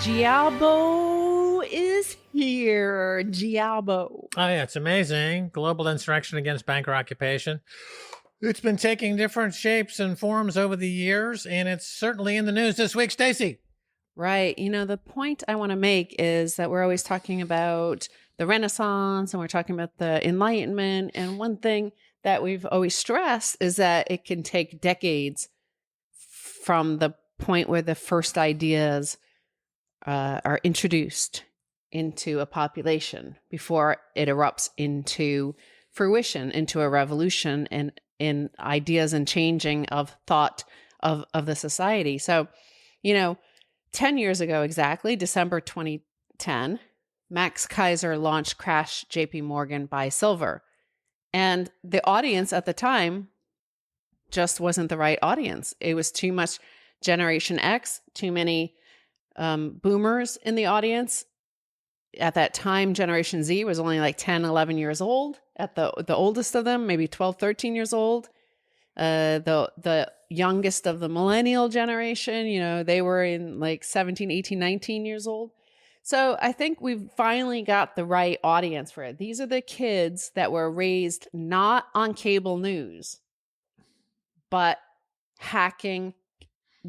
Gialbo is here. Gialbo. Oh, yeah, it's amazing. Global insurrection against banker occupation. It's been taking different shapes and forms over the years, and it's certainly in the news this week. Stacy. Right. You know, the point I want to make is that we're always talking about the Renaissance and we're talking about the Enlightenment. And one thing that we've always stressed is that it can take decades from the point where the first ideas are introduced into a population before it erupts into fruition, into a revolution and in ideas and changing of thought of the society. So, you know, 10 years ago exactly, December 2010, Max Kaiser launched Crash JP Morgan Buy Silver. And the audience at the time just wasn't the right audience. It was too much Generation X, too many boomers in the audience. At that time, Generation Z was only like 10, 11 years old. At the oldest of them, maybe 12, 13 years old. The youngest of the millennial generation, you know, they were in like 17, 18, 19 years old. So I think we've finally got the right audience for it. These are the kids that were raised not on cable news, but hacking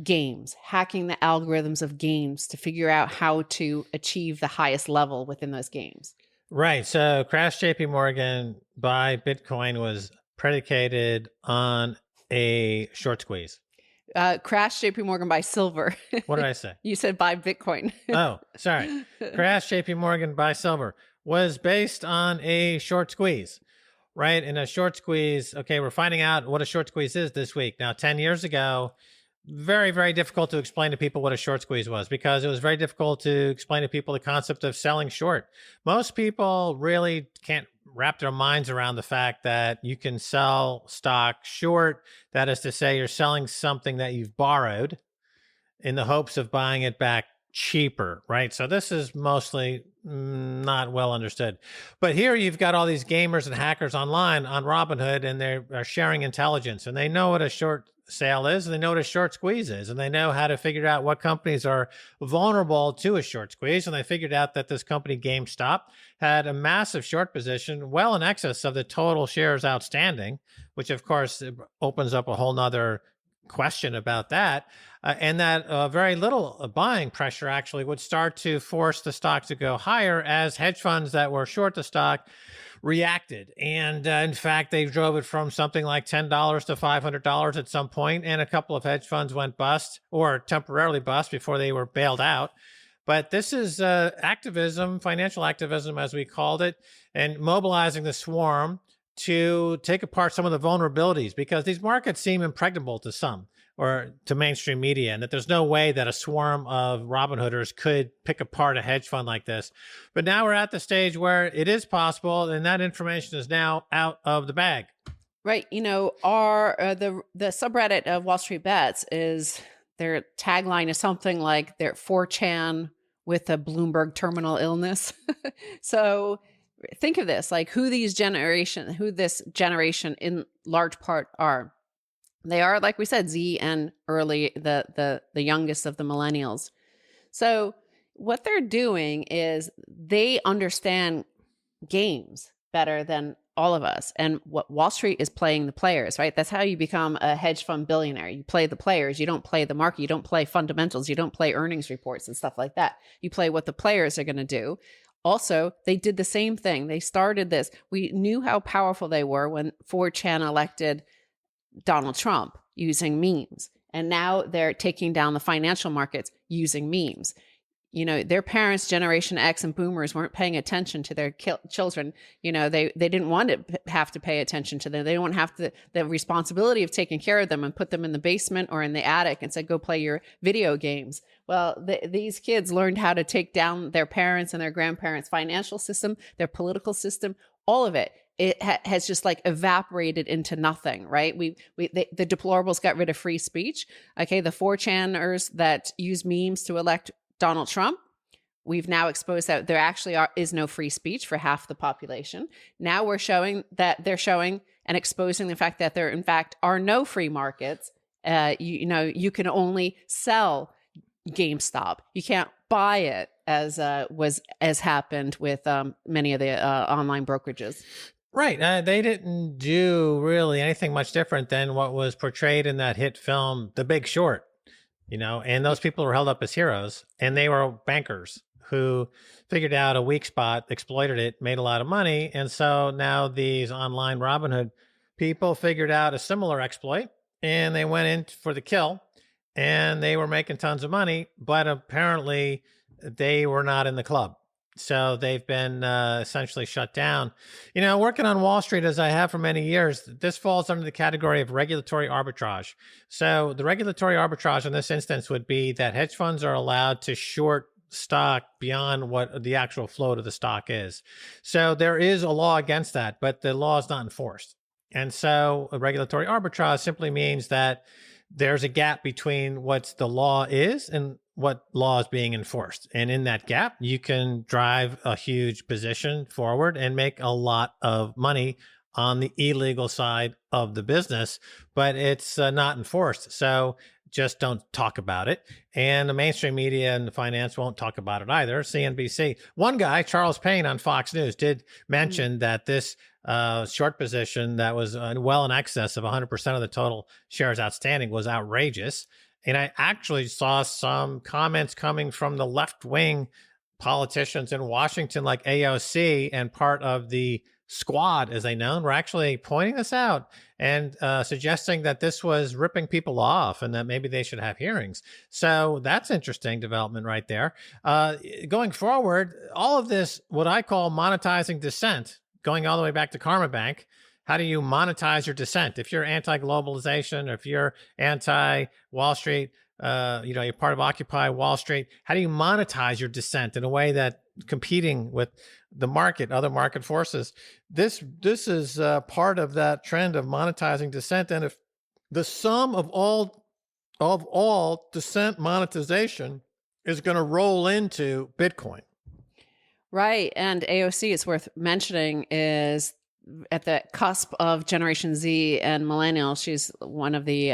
games, hacking the algorithms of games to figure out how to achieve the highest level within those games. Right. So Crash JP Morgan Buy Bitcoin was predicated on a short squeeze. Crash JP Morgan Buy Silver. What did I say? You said buy Bitcoin. Oh, sorry. Crash JP Morgan Buy Silver was based on a short squeeze, right? And a short squeeze, okay, we're finding out what a short squeeze is this week. Now, 10 years ago, very, very difficult to explain to people what a short squeeze was because it was very difficult to explain to people the concept of selling short. Most people really can't wrap their minds around the fact that you can sell stock short. That is to say, you're selling something that you've borrowed in the hopes of buying it back cheaper, right? So this is mostly not well understood. But here you've got all these gamers and hackers online on Robinhood, and they're sharing intelligence, and they know what a short sale is, and they know what a short squeeze is, and they know how to figure out what companies are vulnerable to a short squeeze. And they figured out that this company, GameStop, had a massive short position, well in excess of the total shares outstanding, which of course opens up a whole nother question about that. And that very little buying pressure actually would start to force the stock to go higher as hedge funds that were short the stock reacted. And in fact, they drove it from something like $10 to $500 at some point, and a couple of hedge funds went bust or temporarily bust before they were bailed out. But this is activism, financial activism, as we called it, and mobilizing the swarm to take apart some of the vulnerabilities, because these markets seem impregnable to some or to mainstream media, and that there's no way that a swarm of Robinhooders could pick apart a hedge fund like this. But now we're at the stage where it is possible, and that information is now out of the bag. Right. You know, our the subreddit of Wall Street Bets is their tagline is something like they're 4chan with a Bloomberg terminal illness. So think of this, like who this generation in large part are. They are, like we said, Z and early, the youngest of the millennials. So what they're doing is they understand games better than all of us. And what Wall Street is playing the players, right? That's how you become a hedge fund billionaire. You play the players. You don't play the market. You don't play fundamentals. You don't play earnings reports and stuff like that. You play what the players are going to do. Also, they did the same thing. They started this. We knew how powerful they were when 4chan elected Donald Trump using memes. And now they're taking down the financial markets using memes. their parents, Generation X and boomers, weren't paying attention to their children. They didn't want to have to pay attention to them. They don't have the responsibility of taking care of them and put them in the basement or in the attic and say, go play your video games. Well, these kids learned how to take down their parents and their grandparents' financial system, their political system, all of it. It has just like evaporated into nothing, right? The deplorables got rid of free speech. Okay, the 4chaners that use memes to elect Donald Trump, we've now exposed that there actually is no free speech for half the population. Now they're showing and exposing the fact that there, in fact, are no free markets. You can only sell GameStop. You can't buy it, as happened with many of the online brokerages. Right. They didn't do really anything much different than what was portrayed in that hit film, The Big Short. And those people were held up as heroes, and they were bankers who figured out a weak spot, exploited it, made a lot of money. And so now these online Robinhood people figured out a similar exploit, and they went in for the kill, and they were making tons of money, but apparently they were not in the club. So they've been essentially shut down. Working on Wall Street, as I have for many years, this falls under the category of regulatory arbitrage. So the regulatory arbitrage in this instance would be that hedge funds are allowed to short stock beyond what the actual float of the stock is. So there is a law against that, but the law is not enforced. And so a regulatory arbitrage simply means that there's a gap between what the law is and what law is being enforced. And in that gap, you can drive a huge position forward and make a lot of money on the illegal side of the business, but it's not enforced. So just don't talk about it. And the mainstream media and the finance won't talk about it either. CNBC. One guy, Charles Payne on Fox News, did mention that this short position that was well in excess of 100% of the total shares outstanding was outrageous. And I actually saw some comments coming from the left-wing politicians in Washington, like AOC and part of the squad, as they known, were actually pointing this out and suggesting that this was ripping people off and that maybe they should have hearings. So that's interesting development right there. Going forward, all of this, what I call monetizing dissent, going all the way back to Karma Bank. How do you monetize your dissent? If you're anti-globalization, or if you're anti-Wall Street, you're part of Occupy Wall Street, how do you monetize your dissent in a way that competing with the market, other market forces? This is part of that trend of monetizing dissent. And if the sum of all dissent monetization is going to roll into Bitcoin. Right. And AOC, it's worth mentioning, is at the cusp of Generation Z and Millennial. She's one of the,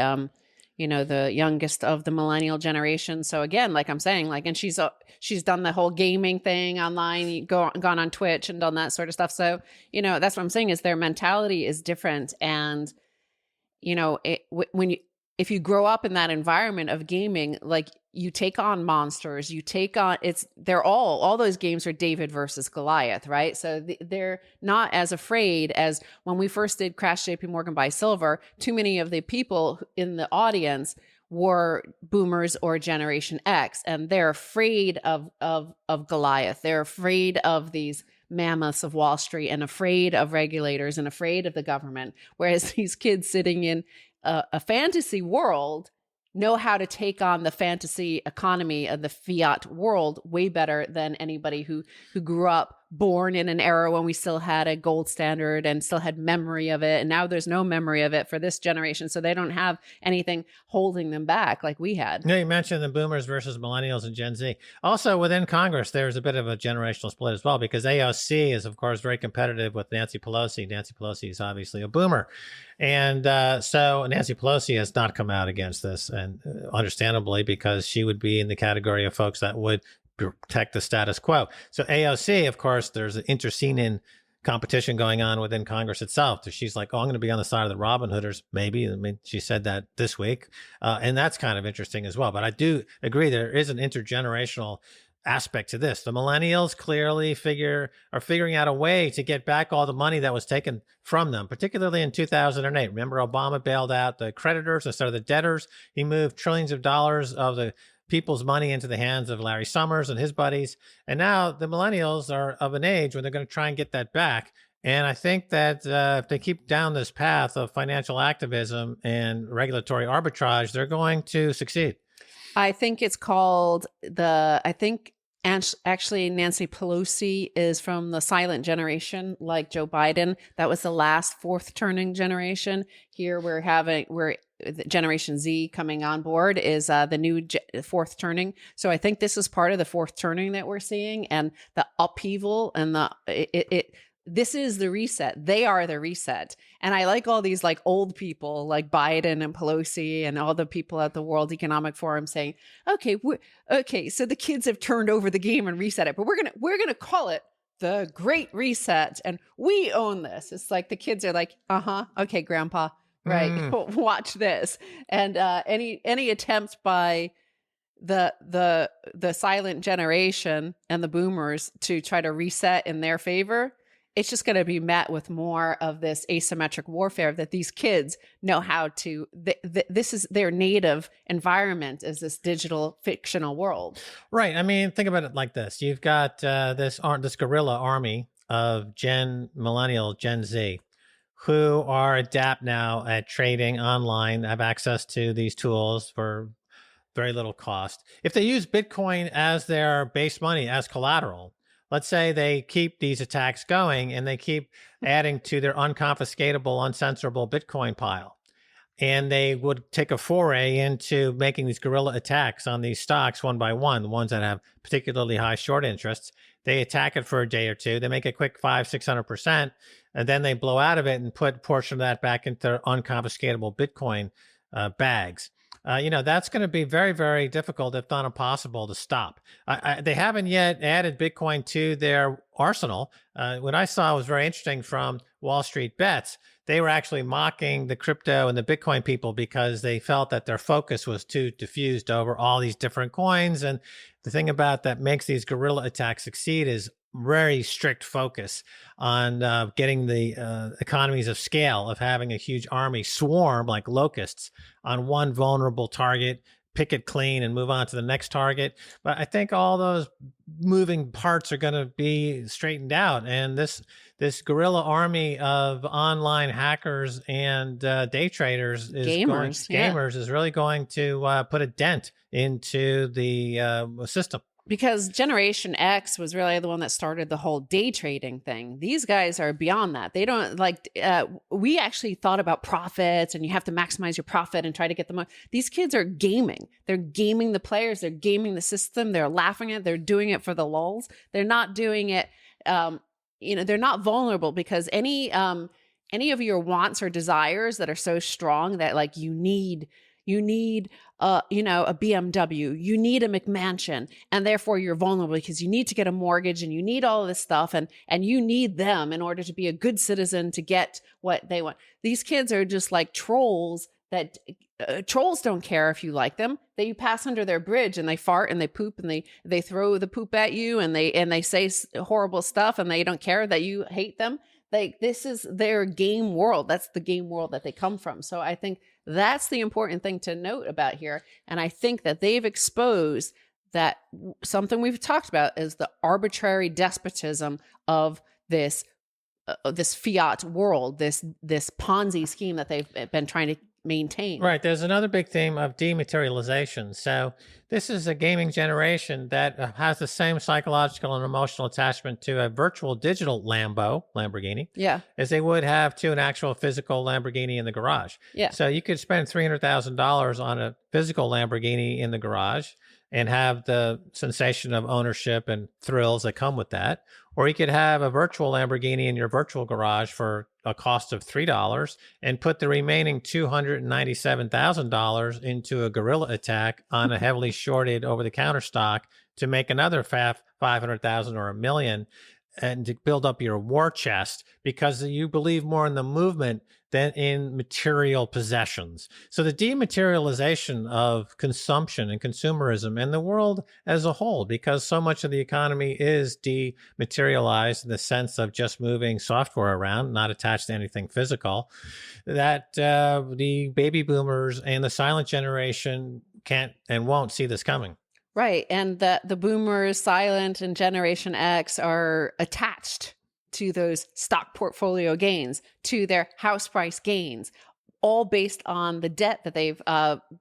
the youngest of the Millennial generation. So again, like I'm saying, and she's done the whole gaming thing online, gone on Twitch and done that sort of stuff. So, that's what I'm saying is their mentality is different. And, if you grow up in that environment of gaming, you take on monsters, all those games are David versus Goliath, right? So they're not as afraid as when we first did Crash JP Morgan Buy Silver. Too many of the people in the audience were boomers or Generation X, and they're afraid of Goliath. They're afraid of these mammoths of Wall Street and afraid of regulators and afraid of the government. Whereas these kids sitting in a fantasy world know how to take on the fantasy economy of the fiat world way better than anybody who grew up born in an era when we still had a gold standard and still had memory of it. And now there's no memory of it for this generation. So they don't have anything holding them back like we had. You mentioned the boomers versus millennials and Gen Z. Also within Congress, there's a bit of a generational split as well, because AOC is, of course, very competitive with Nancy Pelosi. Nancy Pelosi is obviously a boomer. And so Nancy Pelosi has not come out against this, and understandably, because she would be in the category of folks that would protect the status quo. So AOC, of course, there's an interceding competition going on within Congress itself. So she's like, oh, I'm going to be on the side of the Robin Hooders, maybe. I mean, she said that this week. And that's kind of interesting as well. But I do agree there is an intergenerational aspect to this. The millennials clearly are figuring out a way to get back all the money that was taken from them, particularly in 2008. Remember, Obama bailed out the creditors instead of the debtors. He moved trillions of dollars of the people's money into the hands of Larry Summers and his buddies. And now the millennials are of an age when they're going to try and get that back. And I think that if they keep down this path of financial activism and regulatory arbitrage, they're going to succeed. I think it's called actually Nancy Pelosi is from the silent generation, like Joe Biden. That was the last fourth turning generation. Here we're Generation Z coming on board is the new fourth turning. So I think this is part of the fourth turning that we're seeing, and the upheaval and this is the reset. They are the reset. And I like all these like old people like Biden and Pelosi and all the people at the World Economic Forum saying, okay, so the kids have turned over the game and reset it, but we're going to call it the Great Reset and we own this. It's like the kids are like, okay, grandpa, right. Watch this. And any attempt by the silent generation and the boomers to try to reset in their favor, it's just going to be met with more of this asymmetric warfare that these kids know how to. This is their native environment, is this digital fictional world. Right. I mean, think about it like this: you've got this guerrilla army of Millennial, Gen Z, who are adept now at trading online, have access to these tools for very little cost. If they use Bitcoin as their base money, as collateral, let's say they keep these attacks going and they keep adding to their unconfiscatable, uncensorable Bitcoin pile. And they would take a foray into making these guerrilla attacks on these stocks one by one, the ones that have particularly high short interests. They attack it for a day or two. They make a quick 500-600%, and then they blow out of it and put a portion of that back into their unconfiscatable Bitcoin bags. That's going to be very, very difficult, if not impossible, to stop. They haven't yet added Bitcoin to their arsenal. What I saw was very interesting from wallstreetbets. They were actually mocking the crypto and the Bitcoin people because they felt that their focus was too diffused over all these different coins. And the thing about that makes these guerrilla attacks succeed is very strict focus on getting the economies of scale of having a huge army swarm like locusts on one vulnerable target, pick it clean and move on to the next target. But I think all those moving parts are going to be straightened out. And this guerrilla army of online hackers and day traders gamers is really going to put a dent into the system. Because Generation X was really the one that started the whole day trading thing. These guys are beyond that. They don't we actually thought about profits and you have to maximize your profit and try to get the money. These kids are gaming. They're gaming the players. They're gaming the system. They're laughing at it. They're doing it for the lulz. They're not doing it, they're not vulnerable because any of your wants or desires that are so strong that like you need a BMW, you need a McMansion, and therefore you're vulnerable because you need to get a mortgage and you need all of this stuff and you need them in order to be a good citizen to get what they want. These kids are just like trolls that trolls don't care if you like them. You pass under their bridge and they fart and they poop and they throw the poop at you and they say horrible stuff and they don't care that you hate them. This is their game world. That's the game world that they come from. So I think that's the important thing to note about here. And I think that they've exposed that something we've talked about is the arbitrary despotism of this fiat world, this Ponzi scheme that they've been trying to maintain. Right. There's another big theme of dematerialization. So this is a gaming generation that has the same psychological and emotional attachment to a virtual digital Lamborghini, as they would have to an actual physical Lamborghini in the garage. Yeah. So you could spend $300,000 on a physical Lamborghini in the garage and have the sensation of ownership and thrills that come with that. Or you could have a virtual Lamborghini in your virtual garage for a cost of $3 and put the remaining $297,000 into a guerrilla attack on a heavily shorted over-the-counter stock to make another $500,000 or $1 million and to build up your war chest because you believe more in the movement than in material possessions. So the dematerialization of consumption and consumerism and the world as a whole, because so much of the economy is dematerialized in the sense of just moving software around, not attached to anything physical, that the baby boomers and the silent generation can't and won't see this coming. Right. And the boomers, silent, and Generation X are attached to those stock portfolio gains, to their house price gains, all based on the debt that they've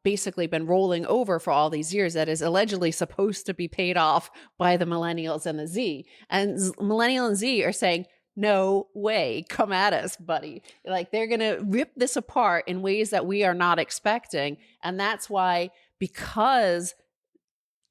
basically been rolling over for all these years that is allegedly supposed to be paid off by the millennials and the Z. And millennial and Z are saying, no way, come at us, buddy. Like, they're going to rip this apart in ways that we are not expecting. And that's why, because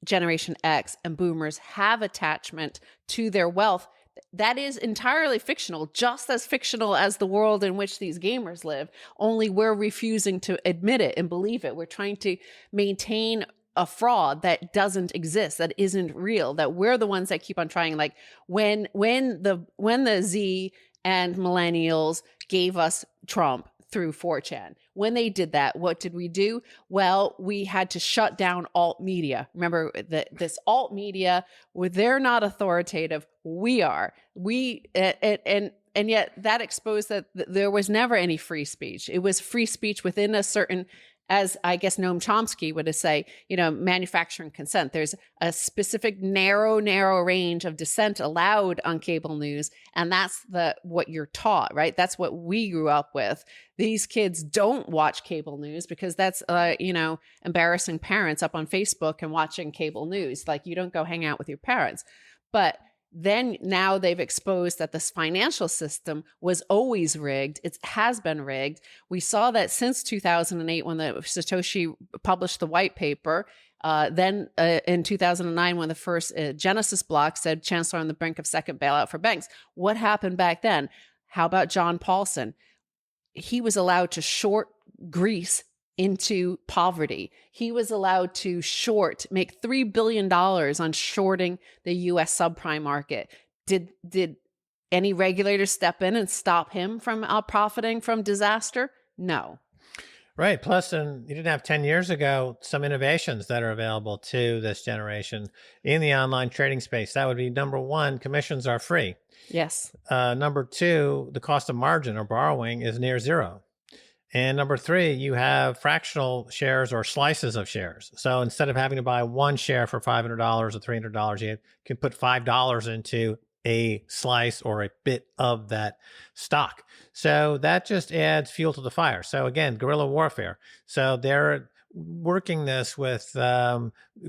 Generation X and boomers have attachment to their wealth that is entirely fictional, just as fictional as the world in which these gamers live, only we're refusing to admit it and believe it. We're trying to maintain a fraud that doesn't exist, that isn't real, that we're the ones that keep on trying. Like when the Z and millennials gave us Trump through 4chan. When they did that, what did we do? Well, we had to shut down alt media. Remember that this alt media, where they're not authoritative, we are. And yet that exposed that there was never any free speech. It was free speech within a certain, as I guess Noam Chomsky would say, manufacturing consent. There's a specific narrow range of dissent allowed on cable news. And that's what you're taught, right? That's what we grew up with. These kids don't watch cable news because that's, embarrassing parents up on Facebook and watching cable news. Like, you don't go hang out with your parents. But then now they've exposed that this financial system was always rigged. It has been rigged. We saw that since 2008 when the Satoshi published the white paper. Then in 2009, when the first Genesis block said Chancellor on the brink of second bailout for banks. What happened back then? How about John Paulson? He was allowed to short Greece into poverty. He was allowed to make $3 billion on shorting the US subprime market. Did any regulators step in and stop him from profiting from disaster? No. Right. Plus, you didn't have 10 years ago some innovations that are available to this generation in the online trading space. That would be number one, commissions are free. Yes. Number two, the cost of margin or borrowing is near zero. And number three, you have fractional shares or slices of shares. So instead of having to buy one share for $500 or $300, you can put $5 into a slice or a bit of that stock. So that just adds fuel to the fire. So again, guerrilla warfare. So they're working this with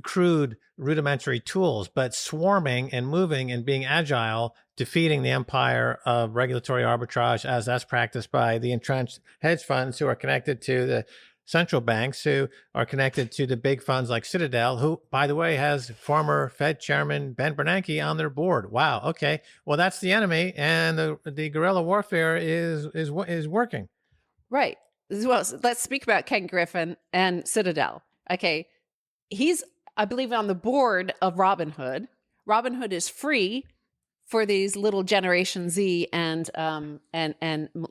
crude, rudimentary tools, but swarming and moving and being agile, defeating the empire of regulatory arbitrage as that's practiced by the entrenched hedge funds who are connected to the central banks, who are connected to the big funds like Citadel, who, by the way, has former Fed Chairman Ben Bernanke on their board. Wow. Okay. Well, that's the enemy, and the guerrilla warfare is working. Right. Well, let's speak about Ken Griffin and Citadel. Okay. He's, I believe, on the board of Robinhood. Robinhood is free for these little Generation Z and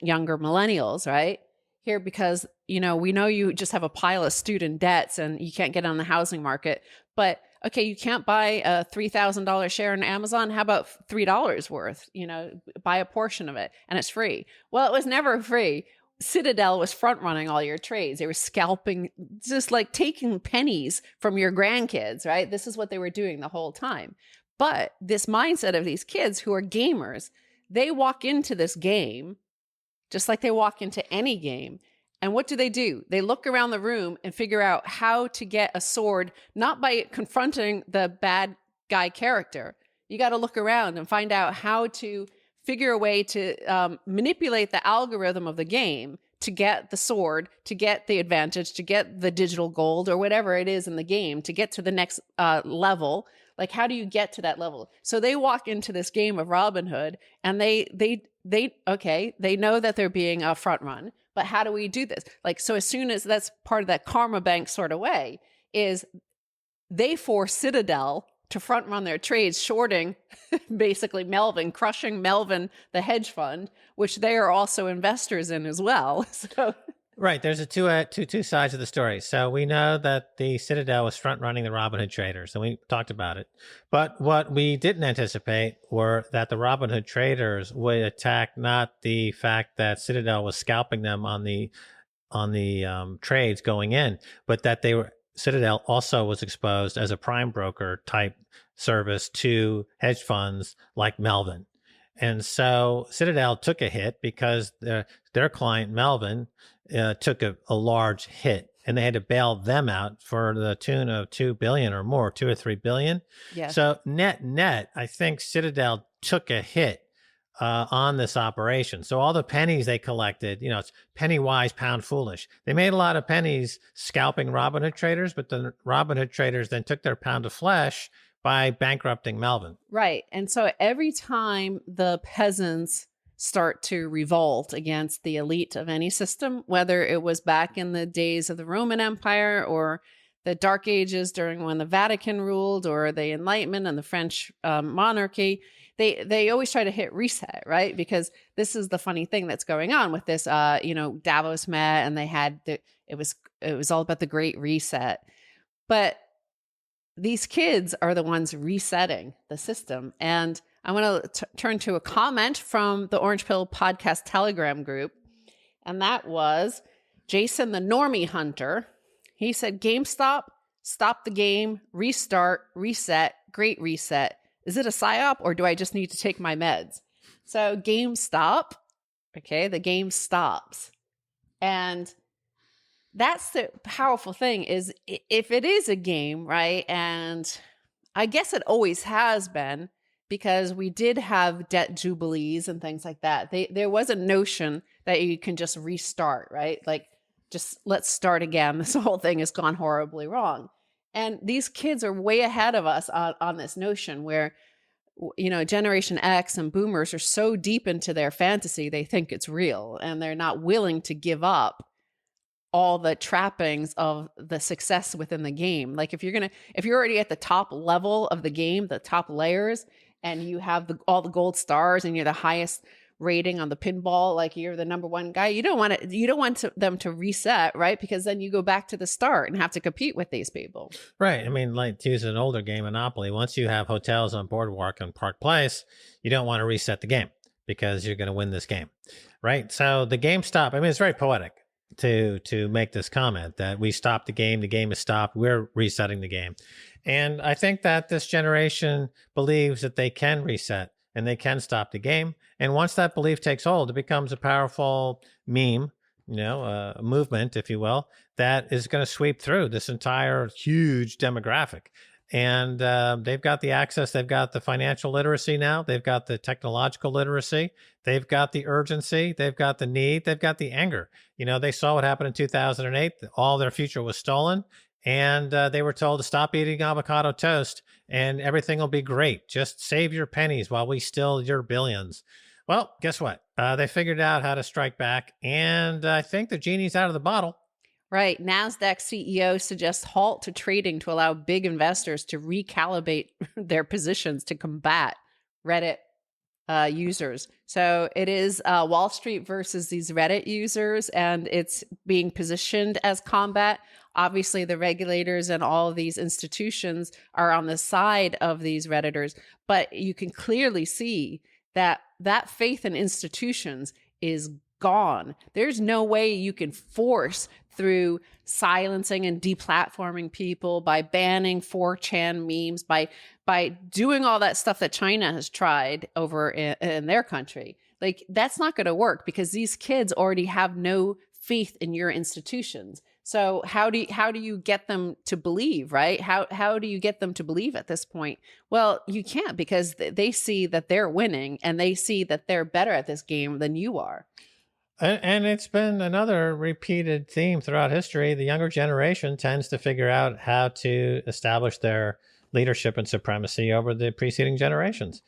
younger millennials, right? Here, because, we know you just have a pile of student debts and you can't get on the housing market. But okay, you can't buy a $3,000 share in Amazon. How about $3 worth? Buy a portion of it and it's free. Well, it was never free. Citadel was front running all your trades. They were scalping, just like taking pennies from your grandkids, right? This is what they were doing the whole time. But this mindset of these kids who are gamers, they walk into this game just like they walk into any game. And what do? They look around the room and figure out how to get a sword, not by confronting the bad guy character. You got to look around and find out how to figure a way to manipulate the algorithm of the game to get the sword, to get the advantage, to get the digital gold or whatever it is in the game, to get to the next level. Like, how do you get to that level? So they walk into this game of Robinhood and they know that they're being a front run, but how do we do this? Like, so as soon as that's part of that karma bank sort of way, is they force Citadel to front run their trades, shorting basically Melvin, crushing Melvin, the hedge fund, which they are also investors in as well. So. Right. There's two sides of the story. So we know that the Citadel was front running the Robinhood traders, and we talked about it. But what we didn't anticipate were that the Robinhood traders would attack not the fact that Citadel was scalping them on the trades going in, but that they were Citadel also was exposed as a prime broker type service to hedge funds like Melvin. And so Citadel took a hit because their client, Melvin, took a large hit, and they had to bail them out for the tune of 2 billion or more, 2 or 3 billion. Yes. So net, I think Citadel took a hit on this operation. So all the pennies they collected, it's penny wise, pound foolish. They made a lot of pennies scalping Robinhood traders, but the Robinhood traders then took their pound of flesh by bankrupting Melvin. Right. And so every time the peasants start to revolt against the elite of any system, whether it was back in the days of the Roman Empire or the Dark Ages during when the Vatican ruled, or the Enlightenment and the French monarchy, they always try to hit reset, right? Because this is the funny thing that's going on with this. Davos met, and they had it was all about the Great Reset, but these kids are the ones resetting the system. And I want to turn to a comment from the Orange Pill Podcast Telegram group, and that was Jason the Normie Hunter. He said, GameStop, stop the game, restart, reset, great reset. Is it a psyop, or do I just need to take my meds? So GameStop, okay, the game stops. And that's the powerful thing, is if it is a game, right? And I guess it always has been, because we did have debt jubilees and things like that. There was a notion that you can just restart, right? Like, just let's start again. This whole thing has gone horribly wrong. And these kids are way ahead of us on this notion where, Generation X and boomers are so deep into their fantasy, they think it's real, and they're not willing to give up all the trappings of the success within the game. Like if you're already at the top level of the game, the top layers, and you have all the gold stars and you're the highest rating on the pinball, like you're the number one guy, you don't want them to reset, right? Because then you go back to the start and have to compete with these people. Right. I mean, like, to use an older game, Monopoly, once you have hotels on Boardwalk and Park Place, you don't want to reset the game because you're going to win this game. Right. So the GameStop, I mean, it's very poetic to make this comment that we stopped the game is stopped, we're resetting the game. And I think that this generation believes that they can reset and they can stop the game. And once that belief takes hold, it becomes a powerful meme, a movement, if you will, that is going to sweep through this entire huge demographic. And they've got the access, they've got the financial literacy now, they've got the technological literacy, they've got the urgency, they've got the need, they've got the anger. They saw what happened in 2008. All their future was stolen, and they were told to stop eating avocado toast and everything will be great. Just save your pennies while we steal your billions. Well, guess what? They figured out how to strike back, and I think the genie's out of the bottle. Right. NASDAQ CEO suggests halt to trading to allow big investors to recalibrate their positions to combat Reddit users. So it is Wall Street versus these Reddit users, and it's being positioned as combat. Obviously, the regulators and all of these institutions are on the side of these Redditors, but you can clearly see that faith in institutions is gone. There's no way you can force through silencing and deplatforming people, by banning 4chan memes, by doing all that stuff that China has tried over in their country. Like, that's not going to work because these kids already have no faith in your institutions. So how do you get them to believe, right? How do you get them to believe at this point? Well, you can't, because they see that they're winning and they see that they're better at this game than you are. And it's been another repeated theme throughout history. The younger generation tends to figure out how to establish their leadership and supremacy over the preceding generations.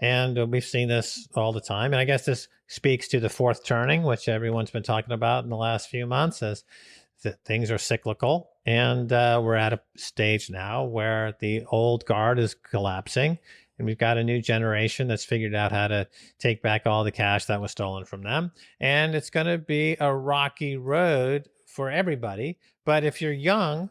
And we've seen this all the time. And I guess this speaks to the fourth turning, which everyone's been talking about in the last few months, as that things are cyclical. And we're at a stage now where the old guard is collapsing. And we've got a new generation that's figured out how to take back all the cash that was stolen from them. And it's going to be a rocky road for everybody. But if you're young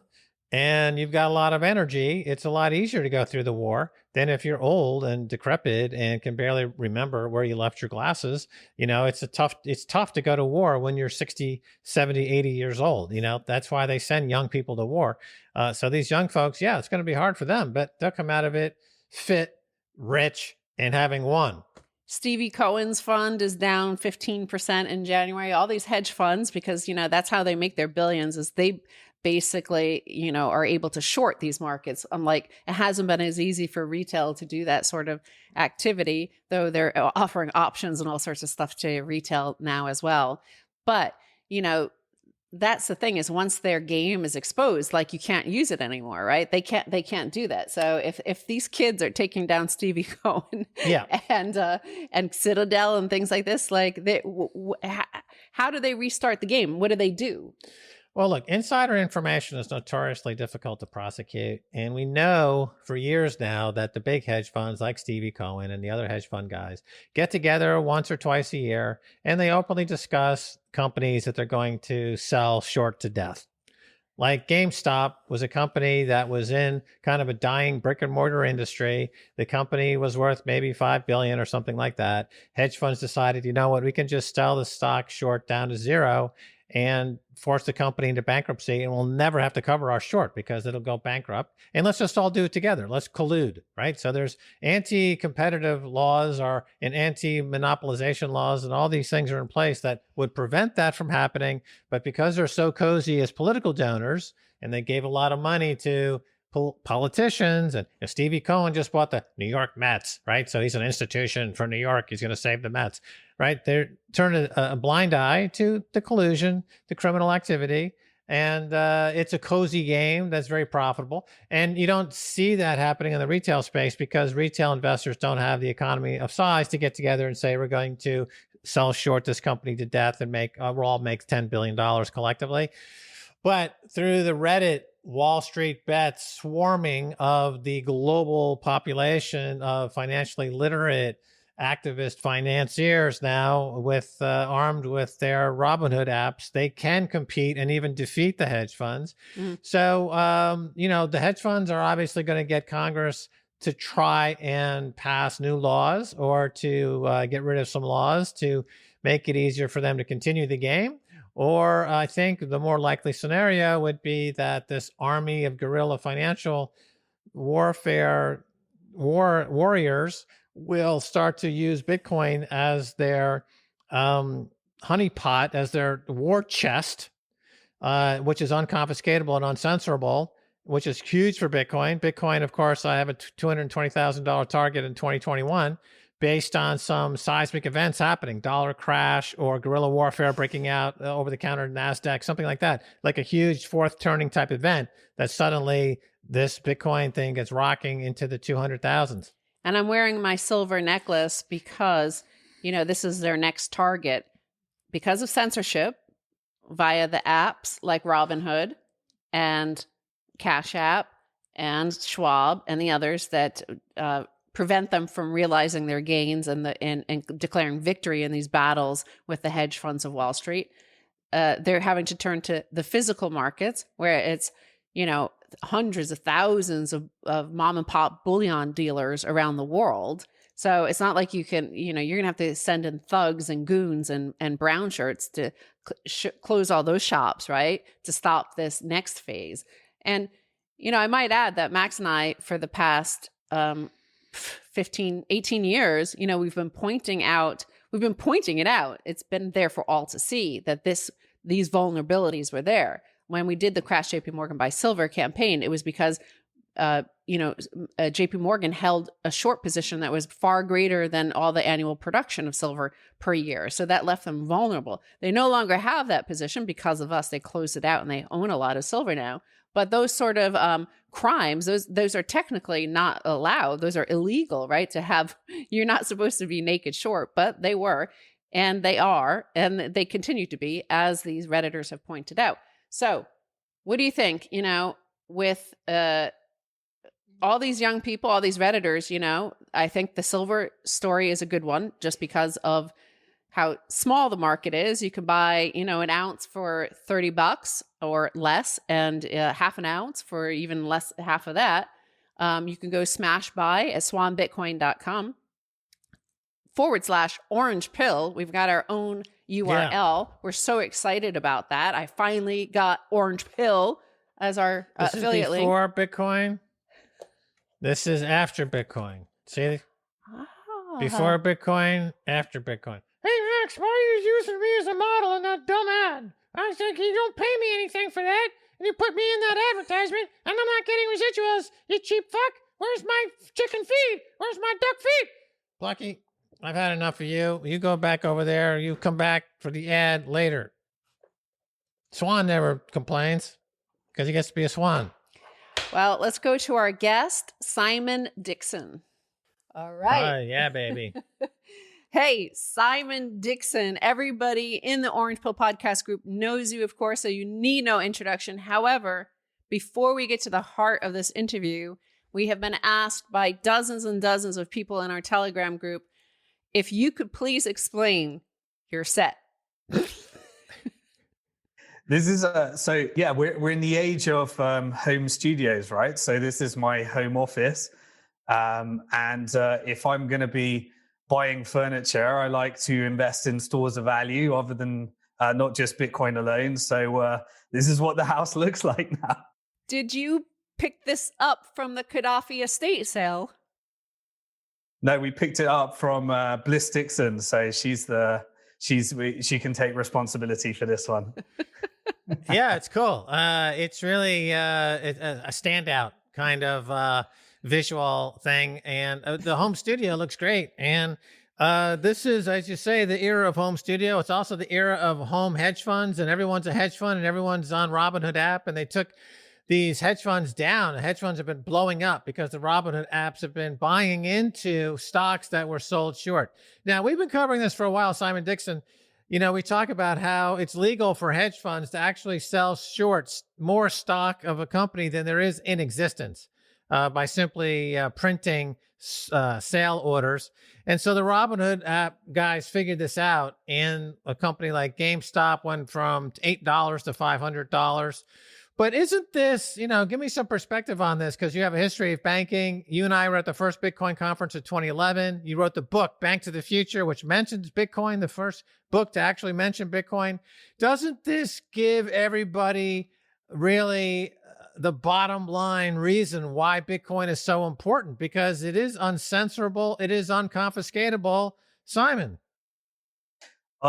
and you've got a lot of energy, it's a lot easier to go through the war than if you're old and decrepit and can barely remember where you left your glasses. It's tough to go to war when you're 60, 70, 80 years old. That's why they send young people to war. So these young folks, yeah, it's going to be hard for them, but they'll come out of it fit, rich, and having won. Stevie Cohen's fund is down 15% in January. All these hedge funds, because, that's how they make their billions, is they basically, are able to short these markets. Unlike, it hasn't been as easy for retail to do that sort of activity, though they're offering options and all sorts of stuff to retail now as well. But, that's the thing, is once their game is exposed, like, you can't use it anymore, right? They can't do that. So if these kids are taking down Stevie Cohen, yeah, and Citadel and things like this, like, how do they restart the game? What do they do? Well, look, insider information is notoriously difficult to prosecute. And we know for years now that the big hedge funds like Stevie Cohen and the other hedge fund guys get together once or twice a year, and they openly discuss companies that they're going to sell short to death. Like GameStop was a company that was in kind of a dying brick and mortar industry. The company was worth maybe $5 billion or something like that. Hedge funds decided, you know what, we can just sell the stock short down to zero and force the company into bankruptcy, and we'll never have to cover our short because it'll go bankrupt. And let's just all do it together. Let's collude, right? So there's anti-competitive laws and anti-monopolization laws, and all these things are in place that would prevent that from happening. But because they're so cozy as political donors, and they gave a lot of money to politicians, and Stevie Cohen just bought the New York Mets, right? So he's an institution for New York. He's going to save the Mets, right? They're turning a blind eye to the collusion, the criminal activity, and it's a cozy game that's very profitable. And you don't see that happening in the retail space because retail investors don't have the economy of size to get together and say, we're going to sell short this company to death and we'll all make $10 billion collectively. But through the Reddit Wall Street bets swarming of the global population of financially literate activist financiers now, with armed with their Robinhood apps, they can compete and even defeat the hedge funds. So, the hedge funds are obviously going to get Congress to try and pass new laws or to get rid of some laws to make it easier for them to continue the game. Or I think the more likely scenario would be that this army of guerrilla financial warriors will start to use Bitcoin as their honeypot, as their war chest, which is unconfiscatable and uncensorable, which is huge for Bitcoin. Bitcoin, of course, I have a $220,000 target in 2021. Based on some seismic events happening, dollar crash or guerrilla warfare breaking out over the counter NASDAQ, something like that, like a huge fourth turning type event that suddenly this Bitcoin thing gets rocking into the 200,000s. And I'm wearing my silver necklace because, this is their next target because of censorship via the apps like Robinhood and Cash App and Schwab and the others that, prevent them from realizing their gains and declaring victory in these battles with the hedge funds of Wall Street. They're having to turn to the physical markets where it's, hundreds of thousands of mom and pop bullion dealers around the world. So it's not like you can, you're going to have to send in thugs and goons and brown shirts to close all those shops, right? To stop this next phase. And, I might add that Max and I, for the past 18 years, we've been pointing it out. It's been there for all to see that these vulnerabilities were there. When we did the Crash JP Morgan Buy Silver campaign, it was because, JP Morgan held a short position that was far greater than all the annual production of silver per year. So that left them vulnerable. They no longer have that position because of us. They closed it out and they own a lot of silver now. But those sort of crimes, those are technically not allowed. Those are illegal, right? You're not supposed to be naked short, but they were, and they are, and they continue to be, as these Redditors have pointed out. So what do you think, with all these young people, all these Redditors, I think the silver story is a good one just because of how small the market is. You can buy, an ounce for $30 or less, and half an ounce for even less, half of that. You can go smash buy at swanbitcoin.com/orange pill. We've got our own URL. Yeah. We're so excited about that. I finally got orange pill as our affiliate link. This is before Bitcoin. This is after Bitcoin. See? Before Bitcoin, after Bitcoin. Hey, Max, why are you using me as a model in that dumb ad? I think you don't pay me anything for that, and you put me in that advertisement, and I'm not getting residuals, you cheap fuck. Where's my chicken feed? Where's my duck feed? Plucky, I've had enough of you. You go back over there. You come back for the ad later. Swan never complains because he gets to be a swan. Well, let's go to our guest, Simon Dixon. All right. Yeah, baby. Hey, Simon Dixon. Everybody in the Orange Pill podcast group knows you, of course, so you need no introduction. However, before we get to the heart of this interview, we have been asked by dozens and dozens of people in our Telegram group if you could please explain your set. This is we're in the age of home studios, right? So this is my home office. If I'm going to be buying furniture, I like to invest in stores of value other than not just Bitcoin alone. So this is what the house looks like now. Did you pick this up from the Gaddafi estate sale? No, we picked it up from Bliss Dixon. So she can take responsibility for this one. Yeah, it's cool. It's really a standout kind of visual thing, and the home studio looks great. And this is, as you say, the era of home studio. It's also the era of home hedge funds, and everyone's a hedge fund, and everyone's on Robinhood app, and they took these hedge funds down. The hedge funds have been blowing up because the Robinhood apps have been buying into stocks that were sold short. Now, we've been covering this for a while, Simon Dixon. You know, we talk about how it's legal for hedge funds to actually sell shorts more stock of a company than there is in existence by simply printing sale orders. And so the Robinhood app guys figured this out, and a company like GameStop went from $8 to $500. But isn't this, give me some perspective on this, because you have a history of banking. You and I were at the first Bitcoin conference of 2011. You wrote the book, Bank to the Future, which mentions Bitcoin, the first book to actually mention Bitcoin. Doesn't this give everybody really the bottom line reason why Bitcoin is so important? Because it is uncensorable, it is unconfiscatable. Simon.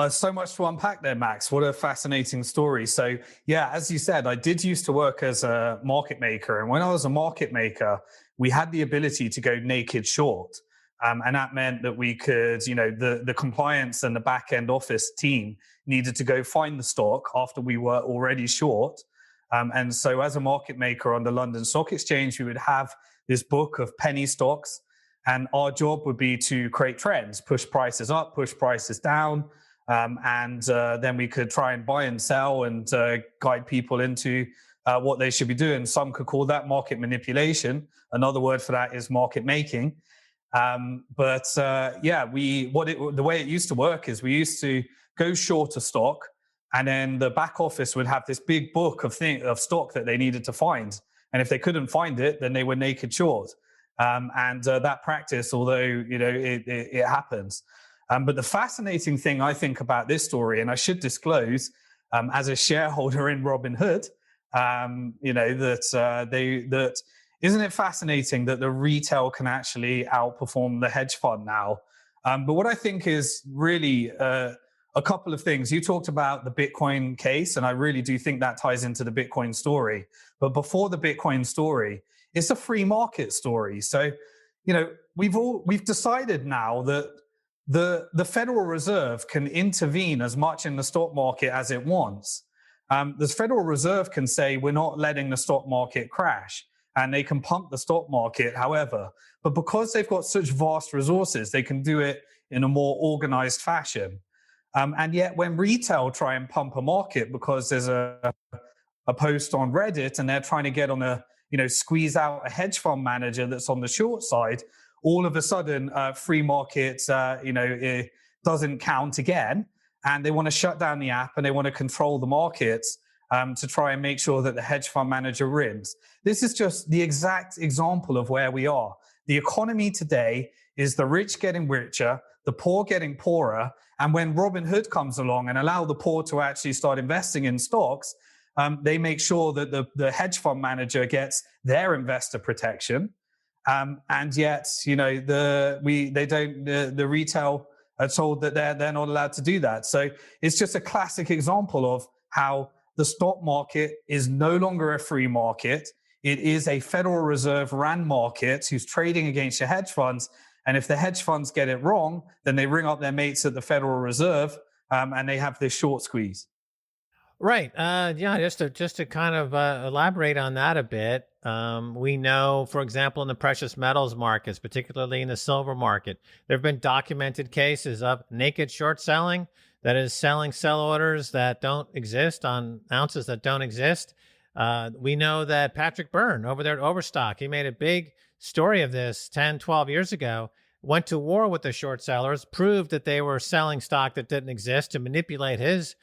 So much to unpack there, Max. What a fascinating story. So, yeah, as you said, I did used to work as a market maker. And when I was a market maker, we had the ability to go naked short. And that meant that we could, the compliance and the back end office team needed to go find the stock after we were already short. And so as a market maker on the London Stock Exchange, we would have this book of penny stocks. And our job would be to create trends, push prices up, push prices down. Then we could try and buy and sell and guide people into what they should be doing. Some could call that market manipulation. Another word for that is market making. The way it used to work is we used to go short a stock, and then the back office would have this big book of stock that they needed to find. And if they couldn't find it, then they were naked short. That practice, although it happens. But the fascinating thing I think about this story, and I should disclose, as a shareholder in Robinhood, isn't it fascinating that the retail can actually outperform the hedge fund now? But what I think is really a couple of things. You talked about the Bitcoin case, and I really do think that ties into the Bitcoin story. But before the Bitcoin story, it's a free market story. So, we've decided now that the Federal Reserve can intervene as much in the stock market as it wants. The Federal Reserve can say, we're not letting the stock market crash, and they can pump the stock market however. But because they've got such vast resources, they can do it in a more organized fashion. And yet when retail try and pump a market because there's a post on Reddit and they're trying to get on squeeze out a hedge fund manager that's on the short side, all of a sudden, free market, it doesn't count again, and they want to shut down the app and they want to control the markets. to try and make sure that the hedge fund manager wins. This is just the exact example of where we are. The economy today is the rich getting richer, the poor getting poorer. And when Robinhood comes along and allow the poor to actually start investing in stocks, they make sure that the hedge fund manager gets their investor protection. And yet, the retail are told that they're not allowed to do that. So it's just a classic example of how the stock market is no longer a free market. It is a Federal Reserve ran market who's trading against your hedge funds. And if the hedge funds get it wrong, then they ring up their mates at the Federal Reserve and they have this short squeeze. Right. Yeah, just to kind of elaborate on that a bit. We know, for example, in the precious metals markets, particularly in the silver market, there have been documented cases of naked short selling, that is selling sell orders that don't exist on ounces that don't exist. We know that Patrick Byrne over there at Overstock, he made a big story of this 10, 12 years ago, went to war with the short sellers, proved that they were selling stock that didn't exist to manipulate his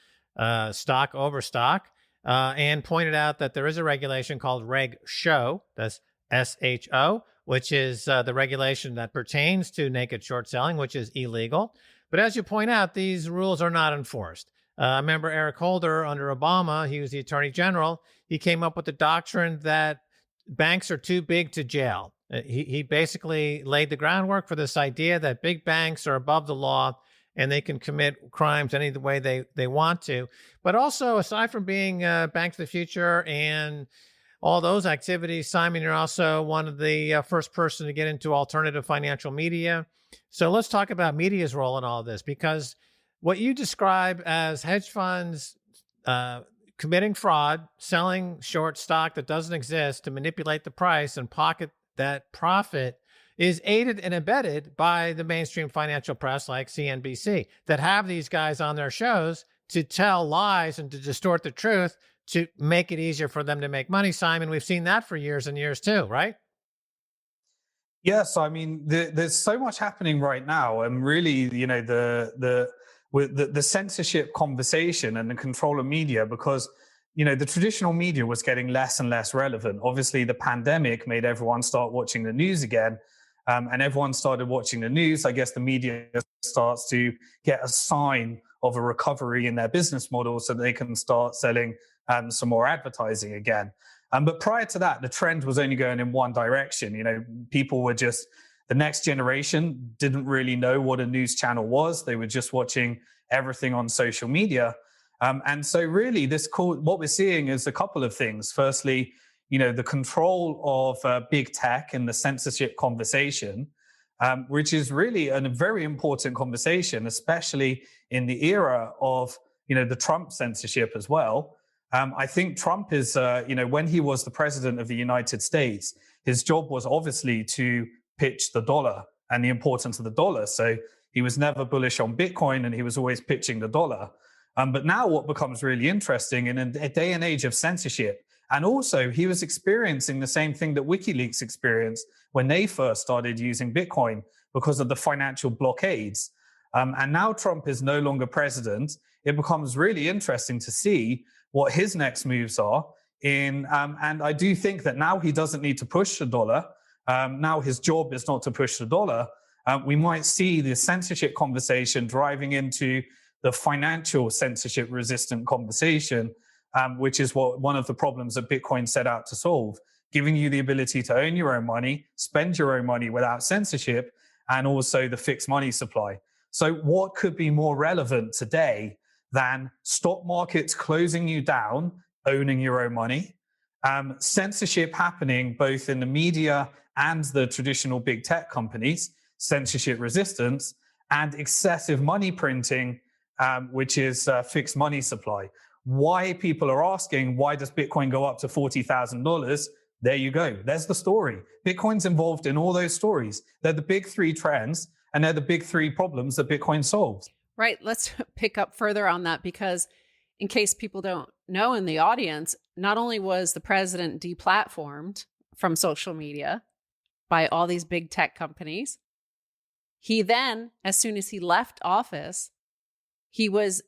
stock overstock, and pointed out that there is a regulation called Reg Show, that's SHO, which is the regulation that pertains to naked short selling, which is illegal. But as you point out, these rules are not enforced. I remember Eric Holder under Obama, he was the attorney general. He came up with the doctrine that banks are too big to jail. He basically laid the groundwork for this idea that big banks are above the law and they can commit crimes any way they want to. But also, aside from being Bank of the Future and all those activities, Simon, you're also one of the first person to get into alternative financial media. So let's talk about media's role in all of this, because what you describe as hedge funds committing fraud, selling short stock that doesn't exist to manipulate the price and pocket that profit is aided and abetted by the mainstream financial press like CNBC that have these guys on their shows to tell lies and to distort the truth to make it easier for them to make money. Simon, we've seen that for years and years too, right? Yes, I mean, there's so much happening right now, and really, the censorship conversation and the control of media, because the traditional media was getting less and less relevant. Obviously, the pandemic made everyone start watching the news again, and everyone started watching the news. I guess the media starts to get a sign of a recovery in their business model, so they can start selling some more advertising again. But prior to that, the trend was only going in one direction. People were just, the next generation didn't really know what a news channel was. They were just watching everything on social media. And so really what we're seeing is a couple of things. Firstly, the control of big tech and the censorship conversation, which is really a very important conversation, especially in the era of, the Trump censorship as well. I think Trump is, when he was the president of the United States, his job was obviously to pitch the dollar and the importance of the dollar. So he was never bullish on Bitcoin and he was always pitching the dollar. But now what becomes really interesting in a day and age of censorship, and also he was experiencing the same thing that WikiLeaks experienced when they first started using Bitcoin because of the financial blockades. And now Trump is no longer president. It becomes really interesting to see what his next moves are. And I do think that now he doesn't need to push the dollar. Now his job is not to push the dollar. We might see the censorship conversation driving into the financial censorship resistant conversation, which is one of the problems that Bitcoin set out to solve, giving you the ability to own your own money, spend your own money without censorship, and also the fixed money supply. So what could be more relevant today than stock markets closing you down, owning your own money, censorship happening both in the media and the traditional big tech companies, censorship resistance, and excessive money printing, which is fixed money supply. Why people are asking, why does Bitcoin go up to $40,000? There you go. There's the story. Bitcoin's involved in all those stories. They're the big three trends, and they're the big three problems that Bitcoin solves. Right. Let's pick up further on that, because in case people don't know in the audience, not only was the president deplatformed from social media by all these big tech companies, he then, as soon as he left office, he was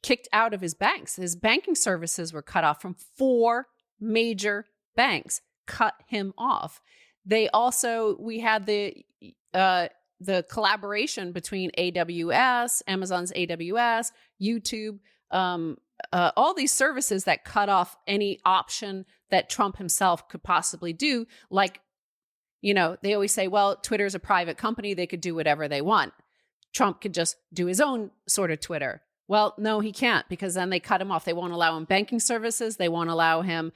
kicked out of his banks. His banking services were cut off from 4 major banks, cut him off. We had the collaboration between AWS, Amazon's AWS, YouTube, all these services that cut off any option that Trump himself could possibly do. Like, they always say, well, Twitter's a private company. They could do whatever they want. Trump could just do his own sort of Twitter. Well, no, he can't, because then they cut him off. They won't allow him banking services. They won't allow him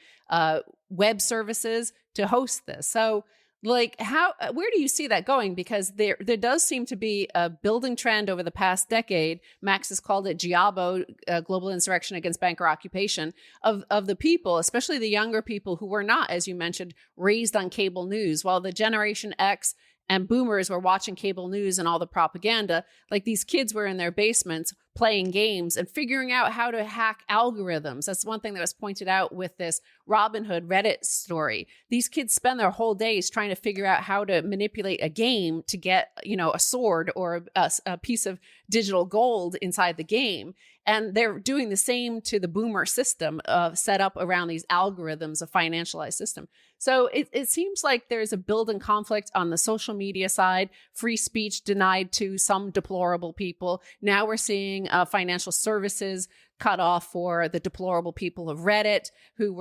web services to host this. So, where do you see that going? Because there does seem to be a building trend over the past decade. Max has called it GIABO, global insurrection against banker occupation, of the people, especially the younger people who were not, as you mentioned, raised on cable news, while the Generation X and boomers were watching cable news and all the propaganda. Like, these kids were in their basements playing games and figuring out how to hack algorithms. That's one thing that was pointed out with this Robinhood Reddit story. These kids spend their whole days trying to figure out how to manipulate a game to get, a sword or a piece of digital gold inside the game. And they're doing the same to the boomer system set up around these algorithms, a financialized system. So it seems like there's a building conflict on the social media side, free speech denied to some deplorable people. Now we're seeing financial services cut off for the deplorable people of Reddit, who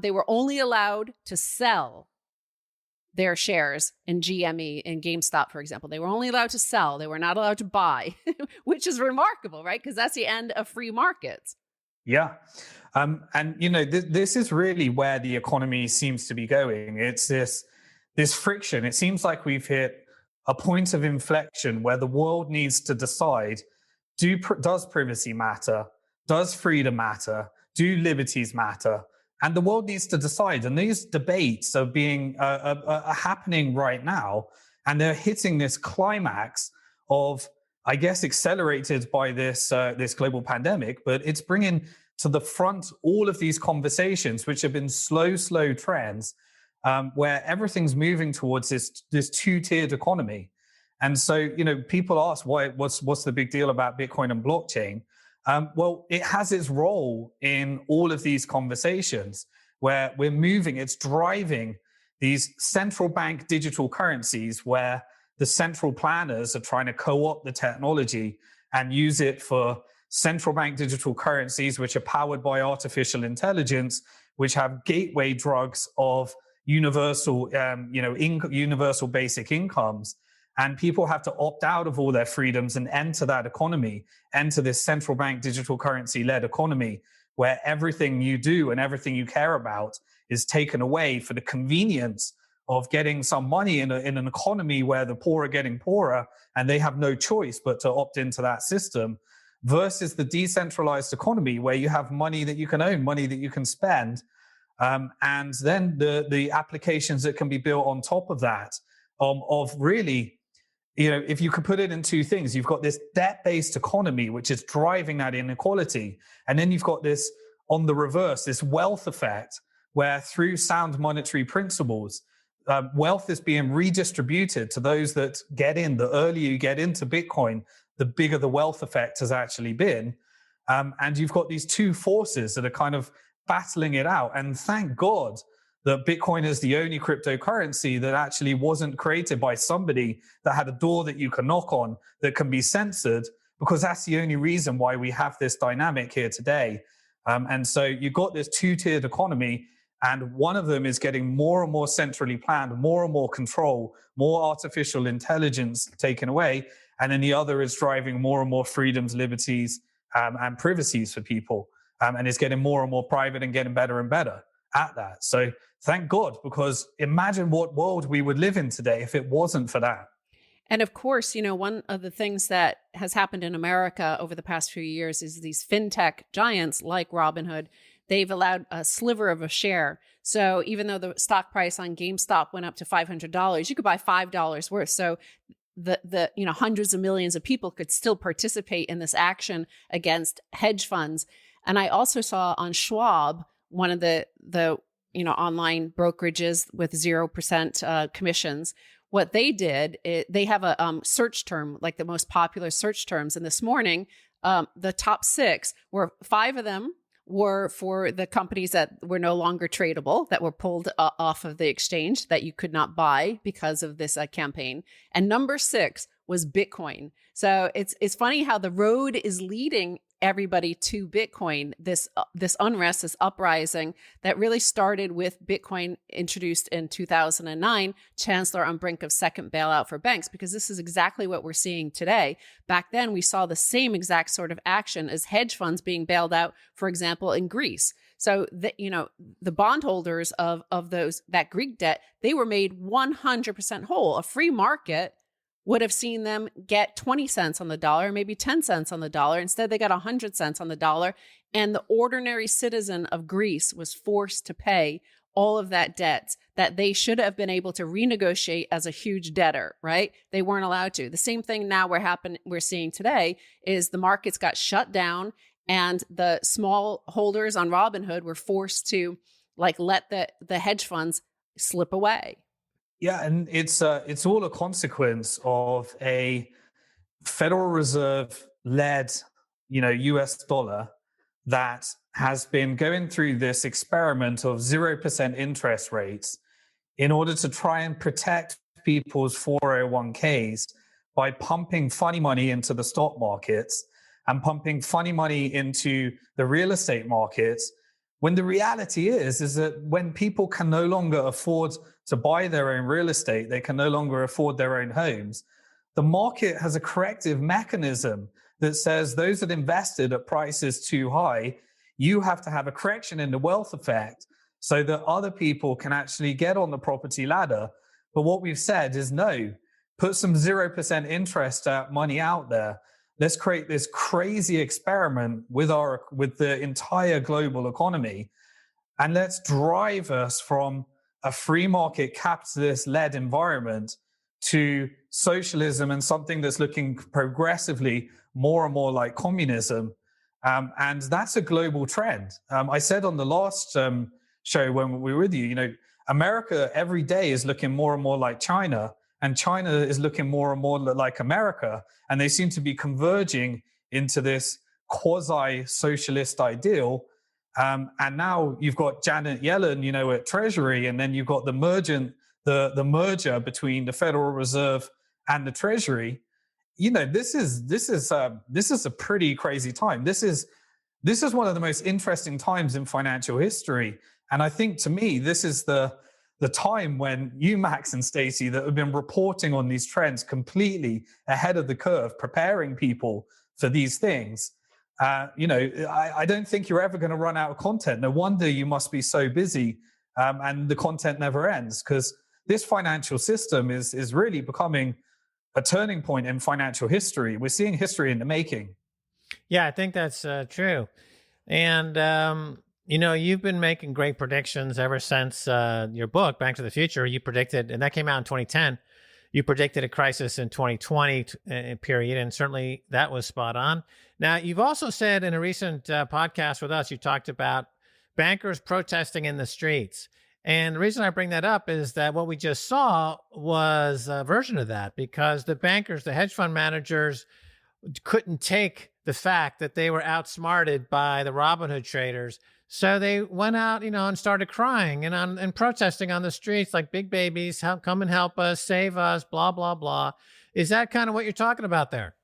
they were only allowed to sell their shares in GME and GameStop, for example. They were only allowed to sell. They were not allowed to buy, which is remarkable, right? Because that's the end of free markets. Yeah. And, this is really where the economy seems to be going. It's this friction. It seems like we've hit a point of inflection where the world needs to decide, does privacy matter? Does freedom matter? Do liberties matter? And the world needs to decide. And these debates are happening right now. And they're hitting this climax of, I guess, accelerated by this global pandemic, but it's bringing to the front all of these conversations, which have been slow trends, where everything's moving towards this two-tiered economy. And so, people ask, what's the big deal about Bitcoin and blockchain? Well, it has its role in all of these conversations where it's driving these central bank digital currencies where the central planners are trying to co-opt the technology and use it for central bank digital currencies, which are powered by artificial intelligence, which have gateway drugs of universal basic incomes. And people have to opt out of all their freedoms and enter that economy, enter this central bank digital currency-led economy where everything you do and everything you care about is taken away for the convenience of getting some money in an economy where the poor are getting poorer and they have no choice but to opt into that system, versus the decentralized economy where you have money that you can own, money that you can spend, and then the applications that can be built on top of that, of really, if you could put it in two things, you've got this debt-based economy, which is driving that inequality. And then you've got this, on the reverse, this wealth effect, where through sound monetary principles, wealth is being redistributed to those that get in. The earlier you get into Bitcoin, the bigger the wealth effect has actually been. And you've got these two forces that are kind of battling it out. And thank God that Bitcoin is the only cryptocurrency that actually wasn't created by somebody that had a door that you can knock on that can be censored, because that's the only reason why we have this dynamic here today. And so you've got this two-tiered economy, and one of them is getting more and more centrally planned, more and more control, more artificial intelligence taken away, and then the other is driving more and more freedoms, liberties, and privacies for people, and is getting more and more private and getting better and better at that. So thank God, because imagine what world we would live in today if it wasn't for that. And of course, one of the things that has happened in America over the past few years is these fintech giants like Robinhood, they've allowed a sliver of a share. So even though the stock price on GameStop went up to $500, you could buy $5 worth. So the hundreds of millions of people could still participate in this action against hedge funds. And I also saw on Schwab, one of the online brokerages with 0% commissions, what they did, they have a search term, like the most popular search terms. And this morning, the top 6 were 5 of them were for the companies that were no longer tradable, that were pulled off of the exchange, that you could not buy because of this campaign. And number 6 was Bitcoin. So it's funny how the road is leading everybody to Bitcoin, this unrest, this uprising that really started with Bitcoin introduced in 2009, Chancellor on brink of second bailout for banks, because this is exactly what we're seeing today. Back then, we saw the same exact sort of action as hedge funds being bailed out, for example, in Greece. So the bondholders of that Greek debt, they were made 100% whole. A free market would have seen them get 20 cents on the dollar, maybe 10 cents on the dollar. Instead, they got 100 cents on the dollar. And the ordinary citizen of Greece was forced to pay all of that debt that they should have been able to renegotiate as a huge debtor, right? They weren't allowed to. The same thing now we're seeing today is the markets got shut down and the small holders on Robinhood were forced to let the hedge funds slip away. Yeah, and it's all a consequence of a Federal Reserve led, US dollar that has been going through this experiment of 0% interest rates in order to try and protect people's 401ks by pumping funny money into the stock markets and pumping funny money into the real estate markets. When the reality is that when people can no longer afford to buy their own real estate, they can no longer afford their own homes, the market has a corrective mechanism that says those that invested at prices too high, you have to have a correction in the wealth effect so that other people can actually get on the property ladder. But what we've said is no, put some 0% interest money out there. Let's create this crazy experiment with the entire global economy, and let's drive us from a free market capitalist-led environment to socialism and something that's looking progressively more and more like communism. And that's a global trend. I said on the last show when we were with you, America every day is looking more and more like China, and China is looking more and more like America. And they seem to be converging into this quasi-socialist ideal. And now you've got Janet Yellen, at Treasury, and then you've got the merger between the Federal Reserve and the Treasury. This is a pretty crazy time. This is one of the most interesting times in financial history. And I think, to me, this is the time when you, Max and Stacy, that have been reporting on these trends completely ahead of the curve, preparing people for these things. I don't think you're ever going to run out of content. No wonder you must be so busy, and the content never ends, because this financial system is really becoming a turning point in financial history. We're seeing history in the making. Yeah, I think that's true. And, you've been making great predictions ever since your book, Back to the Future. You predicted, and that came out in 2010, you predicted a crisis in 2020 period, and certainly that was spot on. Now, you've also said in a recent podcast with us, you talked about bankers protesting in the streets. And the reason I bring that up is that what we just saw was a version of that, because the bankers, the hedge fund managers, couldn't take the fact that they were outsmarted by the Robinhood traders. So they went out, and started crying and protesting on the streets like big babies. Come and help us, save us, blah, blah, blah. Is that kind of what you're talking about there?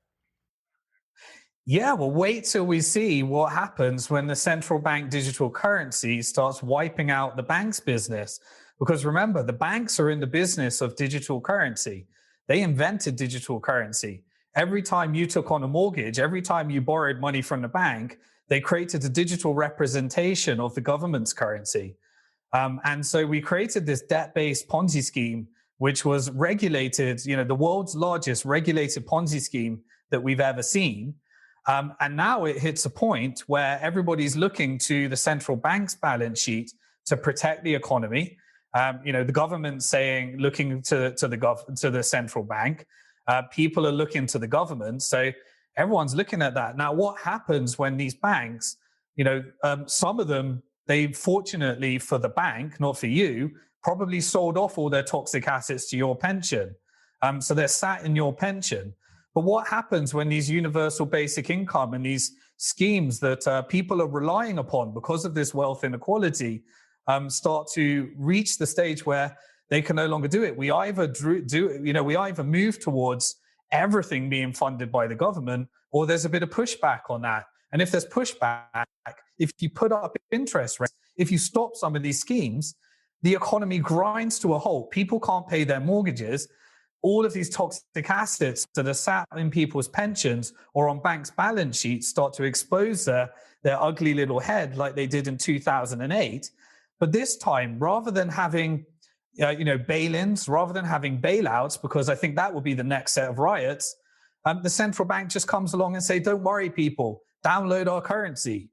Yeah, well, wait till we see what happens when the central bank digital currency starts wiping out the bank's business. Because remember, the banks are in the business of digital currency. They invented digital currency. Every time you took on a mortgage, every time you borrowed money from the bank, they created a digital representation of the government's currency. And so we created this debt-based Ponzi scheme, which was regulated, the world's largest regulated Ponzi scheme that we've ever seen. And now it hits a point where everybody's looking to the central bank's balance sheet to protect the economy. The government looking to the central bank. People are looking to the government. So everyone's looking at that. Now, what happens when these banks, some of them, they fortunately for the bank, not for you, probably sold off all their toxic assets to your pension. So they're sat in your pension. But what happens when these universal basic income and these schemes that people are relying upon because of this wealth inequality start to reach the stage where they can no longer do it? We either we either move towards everything being funded by the government, or there's a bit of pushback on that. And if there's pushback, if you put up interest rates, if you stop some of these schemes, the economy grinds to a halt. People can't pay their mortgages. All of these toxic assets that are sat in people's pensions or on banks' balance sheets start to expose their ugly little head like they did in 2008. But this time, rather than having bail-ins, rather than having bailouts, because I think that will be the next set of riots, the central bank just comes along and say, don't worry, people, download our currency.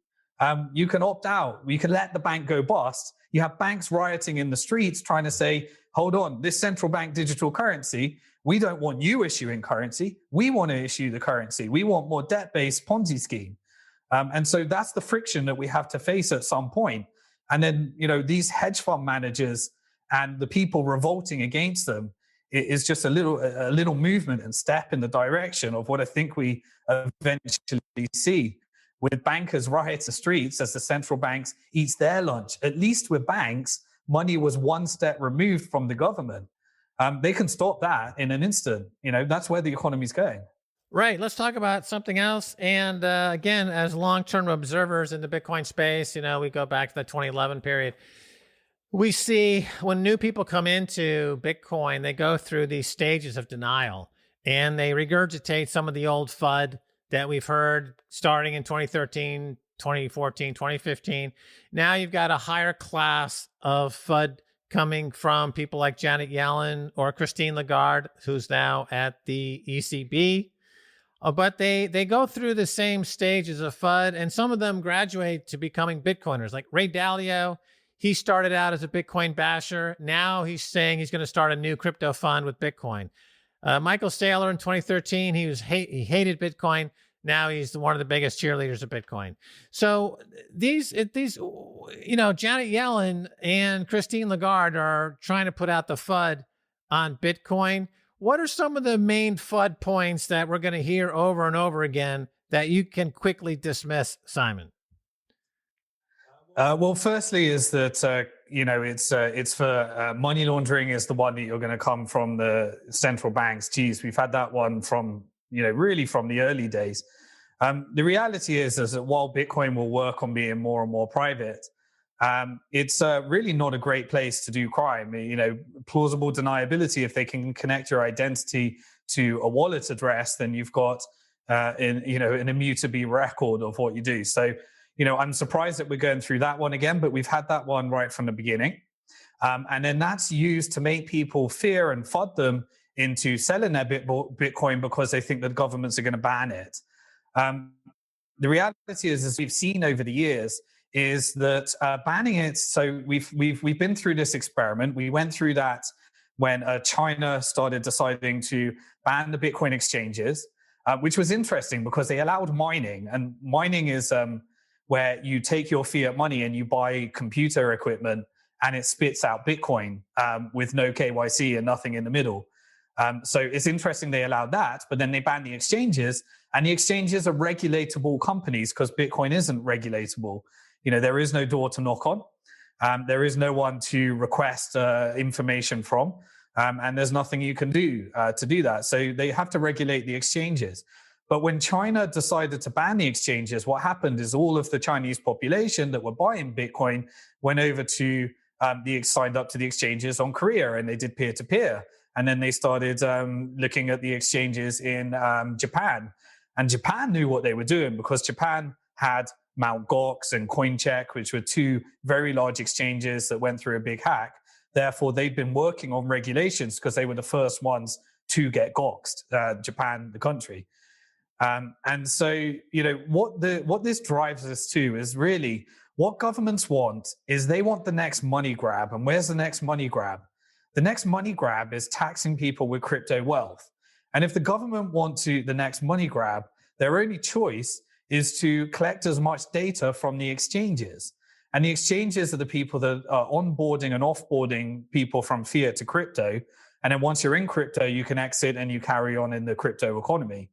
You can opt out. We can let the bank go bust. You have banks rioting in the streets trying to say, hold on, this central bank digital currency, we don't want you issuing currency. We want to issue the currency. We want more debt-based Ponzi scheme. And so that's the friction that we have to face at some point. And then, these hedge fund managers and the people revolting against them is just a little movement and step in the direction of what I think we eventually see, with bankers riot the streets as the central banks eats their lunch. At least with banks, money was one step removed from the government. They can stop that in an instant. That's where the economy's going. Right. Let's talk about something else. And again, as long-term observers in the Bitcoin space, we go back to the 2011 period. We see when new people come into Bitcoin, they go through these stages of denial and they regurgitate some of the old FUD that we've heard starting in 2013, 2014, 2015. Now you've got a higher class of FUD coming from people like Janet Yellen or Christine Lagarde, who's now at the ECB. But they go through the same stages of FUD, and some of them graduate to becoming Bitcoiners. Like Ray Dalio, he started out as a Bitcoin basher. Now he's saying he's going to start a new crypto fund with Bitcoin. Michael Saylor in 2013, he hated Bitcoin. Now he's one of the biggest cheerleaders of Bitcoin. So these Janet Yellen and Christine Lagarde are trying to put out the FUD on Bitcoin. What are some of the main FUD points that we're going to hear over and over again that you can quickly dismiss, Simon? Well, firstly is that, it's for money laundering is the one that you're going to come from the central banks. Geez, we've had that one from, really from the early days. The reality is that while Bitcoin will work on being more and more private, it's really not a great place to do crime. Plausible deniability, if they can connect your identity to a wallet address, then you've got an immutable record of what you do. So, I'm surprised that we're going through that one again, but we've had that one right from the beginning. And then that's used to make people fear and FUD them into selling their Bitcoin because they think that governments are going to ban it. The reality is, as we've seen over the years, is that banning it. So we've been through this experiment. We went through that when China started deciding to ban the Bitcoin exchanges, which was interesting because they allowed mining, and mining is where you take your fiat money and you buy computer equipment and it spits out Bitcoin with no KYC and nothing in the middle. So it's interesting they allowed that, but then they banned the exchanges, and the exchanges are regulatable companies because Bitcoin isn't regulatable. There is no door to knock on. There is no one to request information from, and there's nothing you can do to do that. So they have to regulate the exchanges. But when China decided to ban the exchanges, what happened is all of the Chinese population that were buying Bitcoin went over to signed up to the exchanges on Korea, and they did peer-to-peer. And then they started looking at the exchanges in Japan. And Japan knew what they were doing because Japan had Mt. Gox and CoinCheck, which were two very large exchanges that went through a big hack. Therefore, they'd been working on regulations because they were the first ones to get Goxed, Japan, the country. And so, what this drives us to is really what governments want is they want the next money grab. And where's the next money grab? The next money grab is taxing people with crypto wealth. And if the government want the next money grab, their only choice is to collect as much data from the exchanges. And the exchanges are the people that are onboarding and offboarding people from fiat to crypto. And then once you're in crypto, you can exit and you carry on in the crypto economy.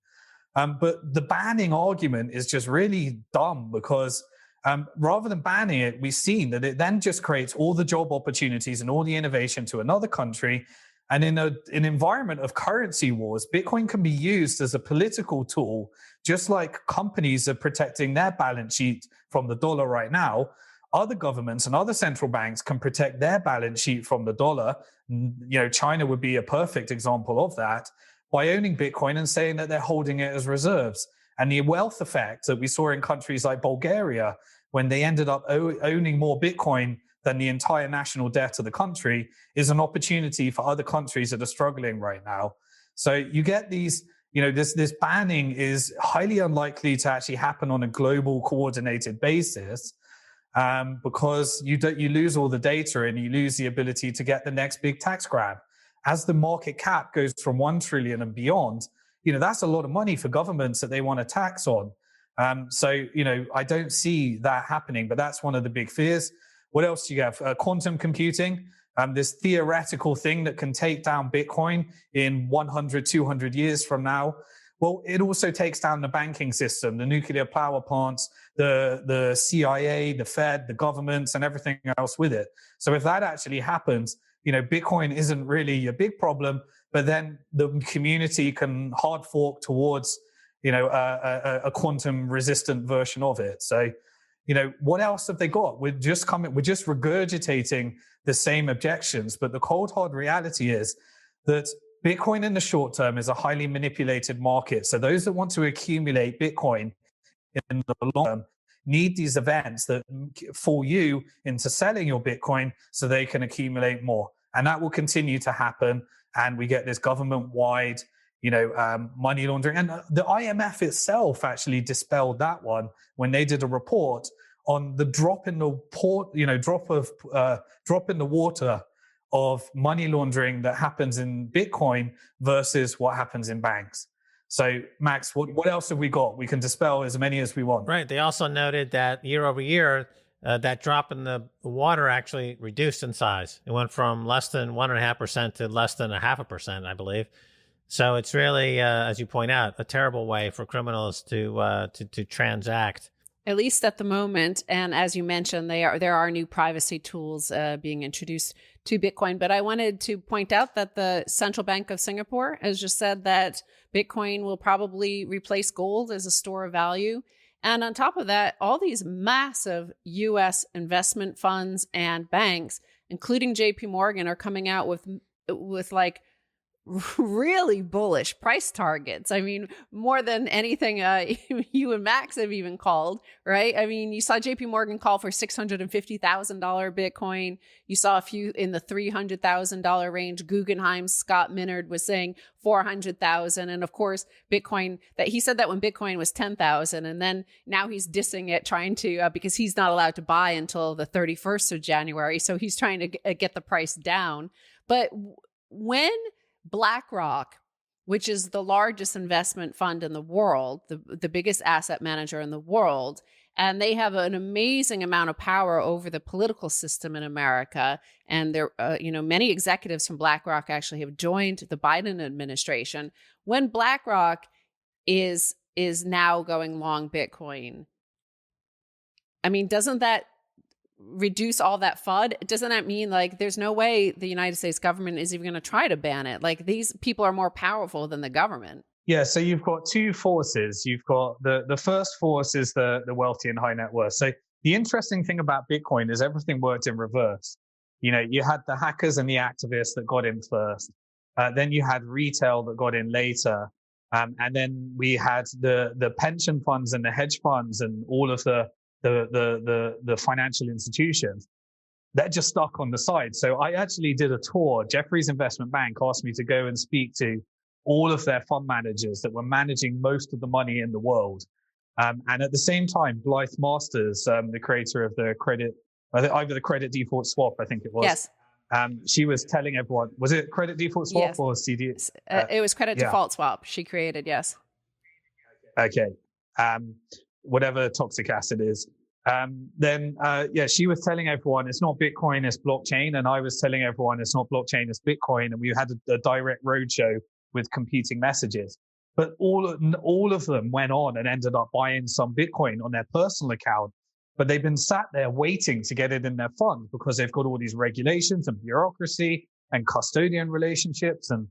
But the banning argument is just really dumb because rather than banning it, we've seen that it then just creates all the job opportunities and all the innovation to another country. And in an environment of currency wars, Bitcoin can be used as a political tool, just like companies are protecting their balance sheet from the dollar right now. Other governments and other central banks can protect their balance sheet from the dollar. China would be a perfect example of that by owning Bitcoin and saying that they're holding it as reserves. And the wealth effect that we saw in countries like Bulgaria, when they ended up owning more Bitcoin than the entire national debt of the country, is an opportunity for other countries that are struggling right now. So you get these, this banning is highly unlikely to actually happen on a global coordinated basis because you lose all the data and you lose the ability to get the next big tax grab. As the market cap goes from 1 trillion and beyond, that's a lot of money for governments that they want to tax on. I don't see that happening, but that's one of the big fears. What else do you have? Quantum computing, this theoretical thing that can take down Bitcoin in 100, 200 years from now. Well, it also takes down the banking system, the nuclear power plants, the CIA, the Fed, the governments, and everything else with it. So if that actually happens, Bitcoin isn't really a big problem, but then the community can hard fork towards, a quantum resistant version of it. So, what else have they got? We're just regurgitating the same objections, but the cold hard reality is that Bitcoin in the short term is a highly manipulated market. So those that want to accumulate Bitcoin in the long term need these events that fool you into selling your Bitcoin so they can accumulate more. And that will continue to happen. And we get this government-wide, money laundering. And the IMF itself actually dispelled that one when they did a report on the drop in the water of money laundering that happens in Bitcoin versus what happens in banks. So, Max, what else have we got? We can dispel as many as we want. Right. They also noted that year over year, that drop in the water actually reduced in size. It went from less than 1.5% to less than 0.5%, I believe. So it's really, as you point out, a terrible way for criminals to transact. At least at the moment. And as you mentioned, there are new privacy tools being introduced to Bitcoin. But I wanted to point out that the Central Bank of Singapore has just said that Bitcoin will probably replace gold as a store of value. And on top of that, all these massive U.S. investment funds and banks, including JP Morgan, are coming out with like really bullish price targets. I mean, more than anything you and Max have even called, right? I mean, you saw JP Morgan call for $650,000 Bitcoin. You saw a few in the $300,000 range. Guggenheim's Scott Minerd was saying 400,000. And of course, Bitcoin, that he said that when Bitcoin was 10,000. And then now he's dissing it, trying to, because he's not allowed to buy until the 31st of January. So he's trying to get the price down. But when BlackRock, which is the largest investment fund in the world, the biggest asset manager in the world, and they have an amazing amount of power over the political system in America. And there, many executives from BlackRock actually have joined the Biden administration. When BlackRock is now going long Bitcoin, I mean, doesn't that reduce all that FUD? Doesn't that mean like there's no way the United States government is even going to try to ban it? Like these people are more powerful than the government. Yeah, so you've got two forces. You've got the first force is the wealthy and high net worth. So the interesting thing about Bitcoin is everything worked in reverse. You had the hackers and the activists that got in first. Then you had retail that got in later. And then we had the pension funds and the hedge funds and all of the financial institutions. They're just stuck on the side. So I actually did a tour. Jefferies Investment Bank asked me to go and speak to all of their fund managers that were managing most of the money in the world. And at the same time, Blythe Masters, the creator of the either the credit default swap, I think it was. Yes. She was telling everyone, was it credit default swap or CD? It was credit default swap she created, yes. Okay. Whatever toxic acid is. She was telling everyone it's not Bitcoin, it's blockchain. And I was telling everyone it's not blockchain, it's Bitcoin. And we had a direct roadshow with competing messages. But all of them went on and ended up buying some Bitcoin on their personal account. But they've been sat there waiting to get it in their fund because they've got all these regulations and bureaucracy and custodian relationships and,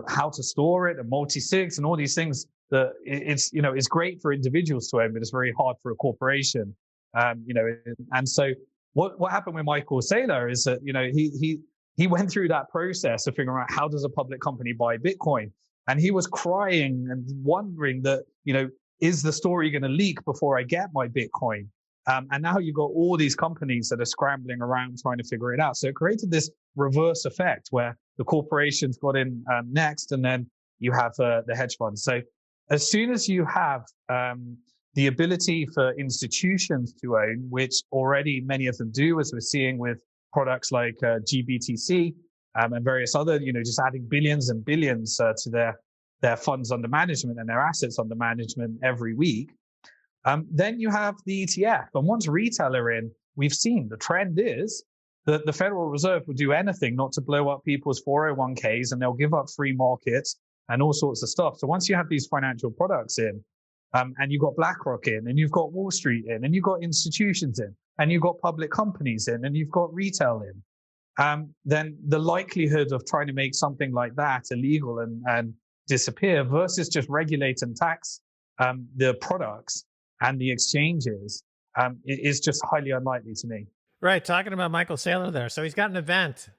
how to store it and multi-sigs and all these things that it's great for individuals to own, but it's very hard for a corporation. And so what happened with Michael Saylor is that, he went through that process of figuring out how does a public company buy Bitcoin? And he was crying and wondering that, is the story going to leak before I get my Bitcoin? And now you've got all these companies that are scrambling around trying to figure it out. So it created this reverse effect where the corporations got in next, and then you have the hedge funds. So as soon as you have the ability for institutions to own, which already many of them do, as we're seeing with products like GBTC and various other, just adding billions and billions to their funds under management and their assets under management every week. Then you have the ETF. And once retail are in, we've seen the trend is that the Federal Reserve will do anything not to blow up people's 401ks, and they'll give up free markets and all sorts of stuff. So once you have these financial products in, and you've got BlackRock in, and you've got Wall Street in, and you've got institutions in, and you've got public companies in, and you've got retail in, then the likelihood of trying to make something like that illegal and disappear versus just regulate and tax the products and the exchanges is just highly unlikely to me. Right. Talking about Michael Saylor there. So he's got an event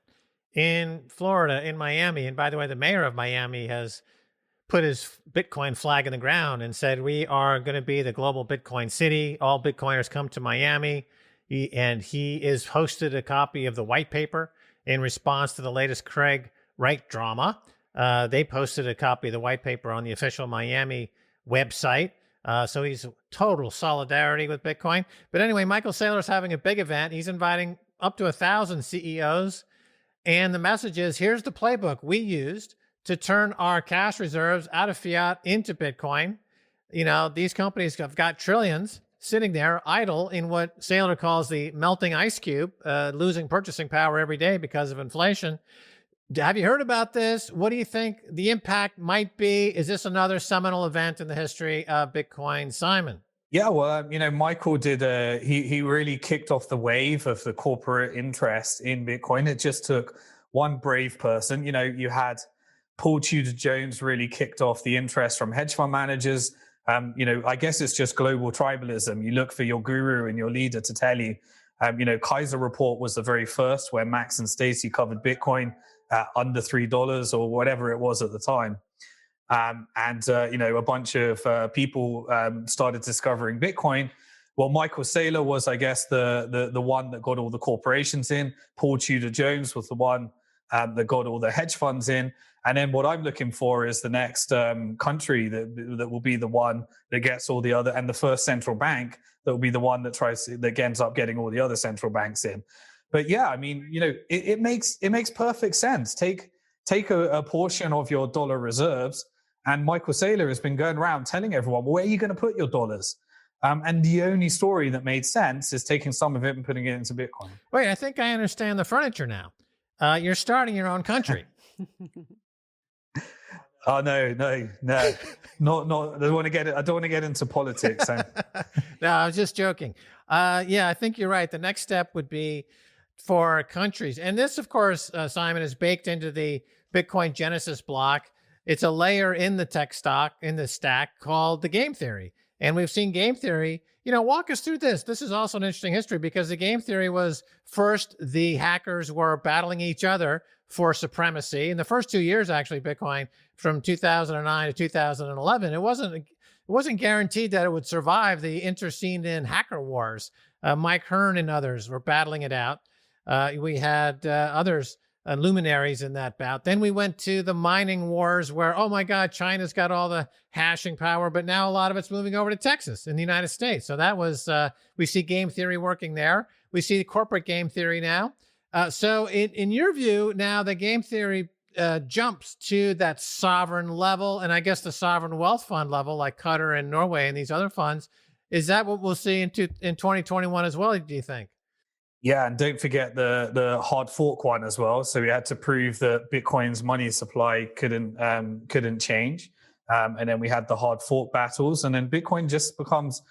in Florida, in Miami. And by the way, the mayor of Miami has put his Bitcoin flag in the ground and said, we are going to be the global Bitcoin city. All Bitcoiners come to Miami. He is hosted a copy of the white paper in response to the latest Craig Wright drama. They posted a copy of the white paper on the official Miami website. So he's total solidarity with Bitcoin. But anyway, Michael Saylor's having a big event. He's inviting up to 1,000 CEOs. And the message is, here's the playbook we used to turn our cash reserves out of fiat into Bitcoin. These companies have got trillions sitting there idle in what Saylor calls the melting ice cube, losing purchasing power every day because of inflation. Have you heard about this? What do you think the impact might be? Is this another seminal event in the history of Bitcoin, Simon? Yeah, well, Michael did he really kicked off the wave of the corporate interest in Bitcoin. It just took one brave person. You had Paul Tudor Jones really kicked off the interest from hedge fund managers. I guess it's just global tribalism. You look for your guru and your leader to tell you. Kaiser Report was the very first where Max and Stacy covered Bitcoin under $3 or whatever it was at the time. A bunch of people started discovering Bitcoin. Well, Michael Saylor was, I guess, the one that got all the corporations in. Paul Tudor Jones was the one that got all the hedge funds in. And then what I'm looking for is the next country that will be the one that gets all the other, and the first central bank that will be the one that ends up getting all the other central banks in. But yeah, it makes perfect sense. Take a portion of your dollar reserves, and Michael Saylor has been going around telling everyone, well, where are you going to put your dollars? And the only story that made sense is taking some of it and putting it into Bitcoin. Wait, I think I understand the furniture now. You're starting your own country. Oh no! Not. I don't want to get into politics. No, I was just joking. I think you're right. The next step would be for countries, and this, of course, Simon, is baked into the Bitcoin Genesis block. It's a layer in the tech stock in the stack called the game theory, and we've seen game theory. Walk us through this. This is also an interesting history because the game theory was first the hackers were battling each other for supremacy. In the first 2 years, actually, Bitcoin from 2009 to 2011, it wasn't guaranteed that it would survive the internecine hacker wars. Mike Hearn and others were battling it out. We had others, luminaries in that bout. Then we went to the mining wars where, oh my God, China's got all the hashing power, but now a lot of it's moving over to Texas in the United States. So that was, we see game theory working there. We see the corporate game theory now. So in your view, now the game theory jumps to that sovereign level, and I guess the sovereign wealth fund level, like Qatar and Norway and these other funds. Is that what we'll see in 2021 as well, do you think? Yeah, and don't forget the hard fork one as well. So we had to prove that Bitcoin's money supply couldn't change, and then we had the hard fork battles, and then Bitcoin just becomes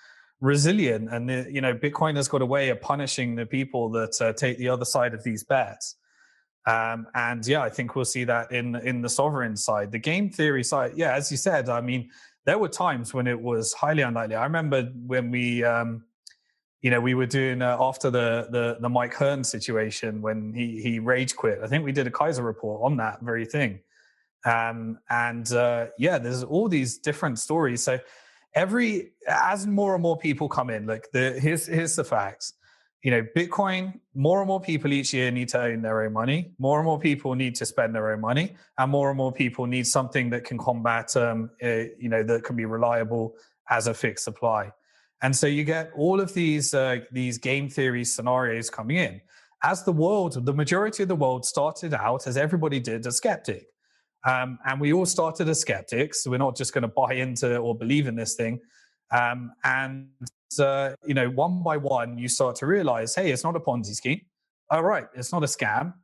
resilient. And Bitcoin has got a way of punishing the people that take the other side of these bets. And yeah, I think we'll see that in the sovereign side, the game theory side. Yeah, as you said, I mean, there were times when it was highly unlikely. I remember when we were doing after the Mike Hearn situation when he rage quit. I think we did a Kaiser report on that very thing. Yeah, there's all these different stories. So as more and more people come in, look, here's the facts. Bitcoin, more and more people each year need to own their own money. More and more people need to spend their own money, and more people need something that can combat, that can be reliable as a fixed supply. And so you get all of these game theory scenarios coming in. As the majority of the world started out, as everybody did, a skeptic. And we all started as skeptics. So we're not just going to buy into or believe in this thing. One by one, you start to realize, hey, it's not a Ponzi scheme. Oh, right, it's not a scam.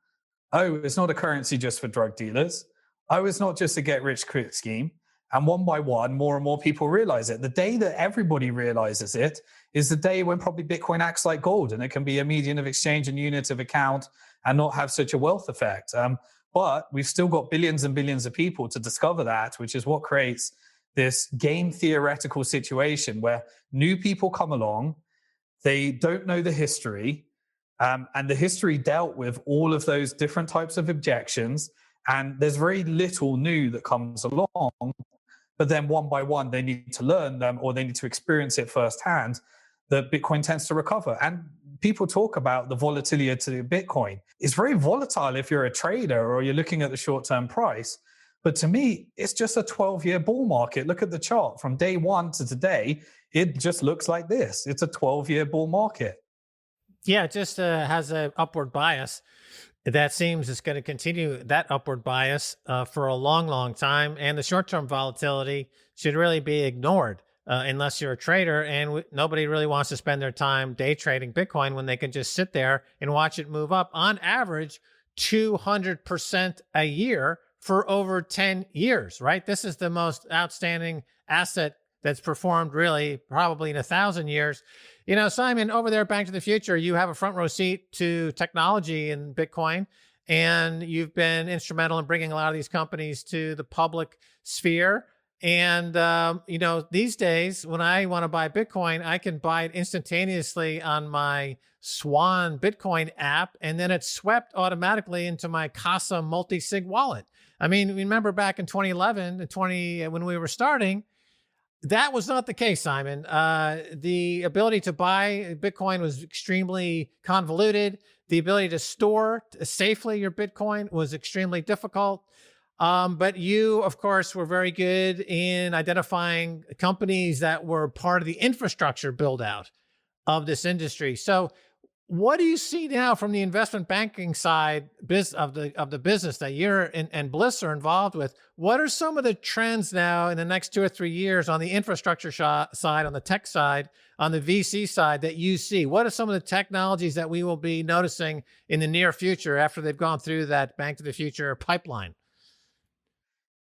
Oh, it's not a currency just for drug dealers. Oh, it's not just a get-rich-quick scheme. And one by one, more and more people realize it. The day that everybody realizes it is the day when probably Bitcoin acts like gold, and it can be a median of exchange and unit of account and not have such a wealth effect. But we've still got billions and billions of people to discover that, which is what creates this game theoretical situation where new people come along, they don't know the history, and the history dealt with all of those different types of objections, and there's very little new that comes along. But then one by one, they need to learn them, or they need to experience it firsthand, that Bitcoin tends to recover. And people talk about the volatility of Bitcoin. It's very volatile if you're a trader or you're looking at the short-term price. But to me, it's just a 12-year bull market. Look at the chart from day one to today. It just looks like this. It's a 12-year bull market. Yeah, it just has an upward bias. That seems it's going to continue that upward bias for a long, long time. And the short-term volatility should really be ignored unless you're a trader. And nobody really wants to spend their time day trading Bitcoin when they can just sit there and watch it move up on average 200% a year for over 10 years, right? This is the most outstanding asset that's performed really probably in 1,000 years. Simon, over there, Back to the Future, you have a front row seat to technology in Bitcoin, and you've been instrumental in bringing a lot of these companies to the public sphere. And, these days, when I want to buy Bitcoin, I can buy it instantaneously on my Swan Bitcoin app, and then it's swept automatically into my Casa multi-sig wallet. I mean, remember back in 2011 and when we were starting, that was not the case, Simon. The ability to buy Bitcoin was extremely convoluted. The ability to store safely your Bitcoin was extremely difficult. But you, of course, were very good in identifying companies that were part of the infrastructure build out of this industry. So what do you see now from the investment banking side of the business that you're and Bliss are involved with? What are some of the trends now in the next 2 or 3 years on the infrastructure side, on the tech side, on the VC side that you see? What are some of the technologies that we will be noticing in the near future after they've gone through that Back to the Future pipeline?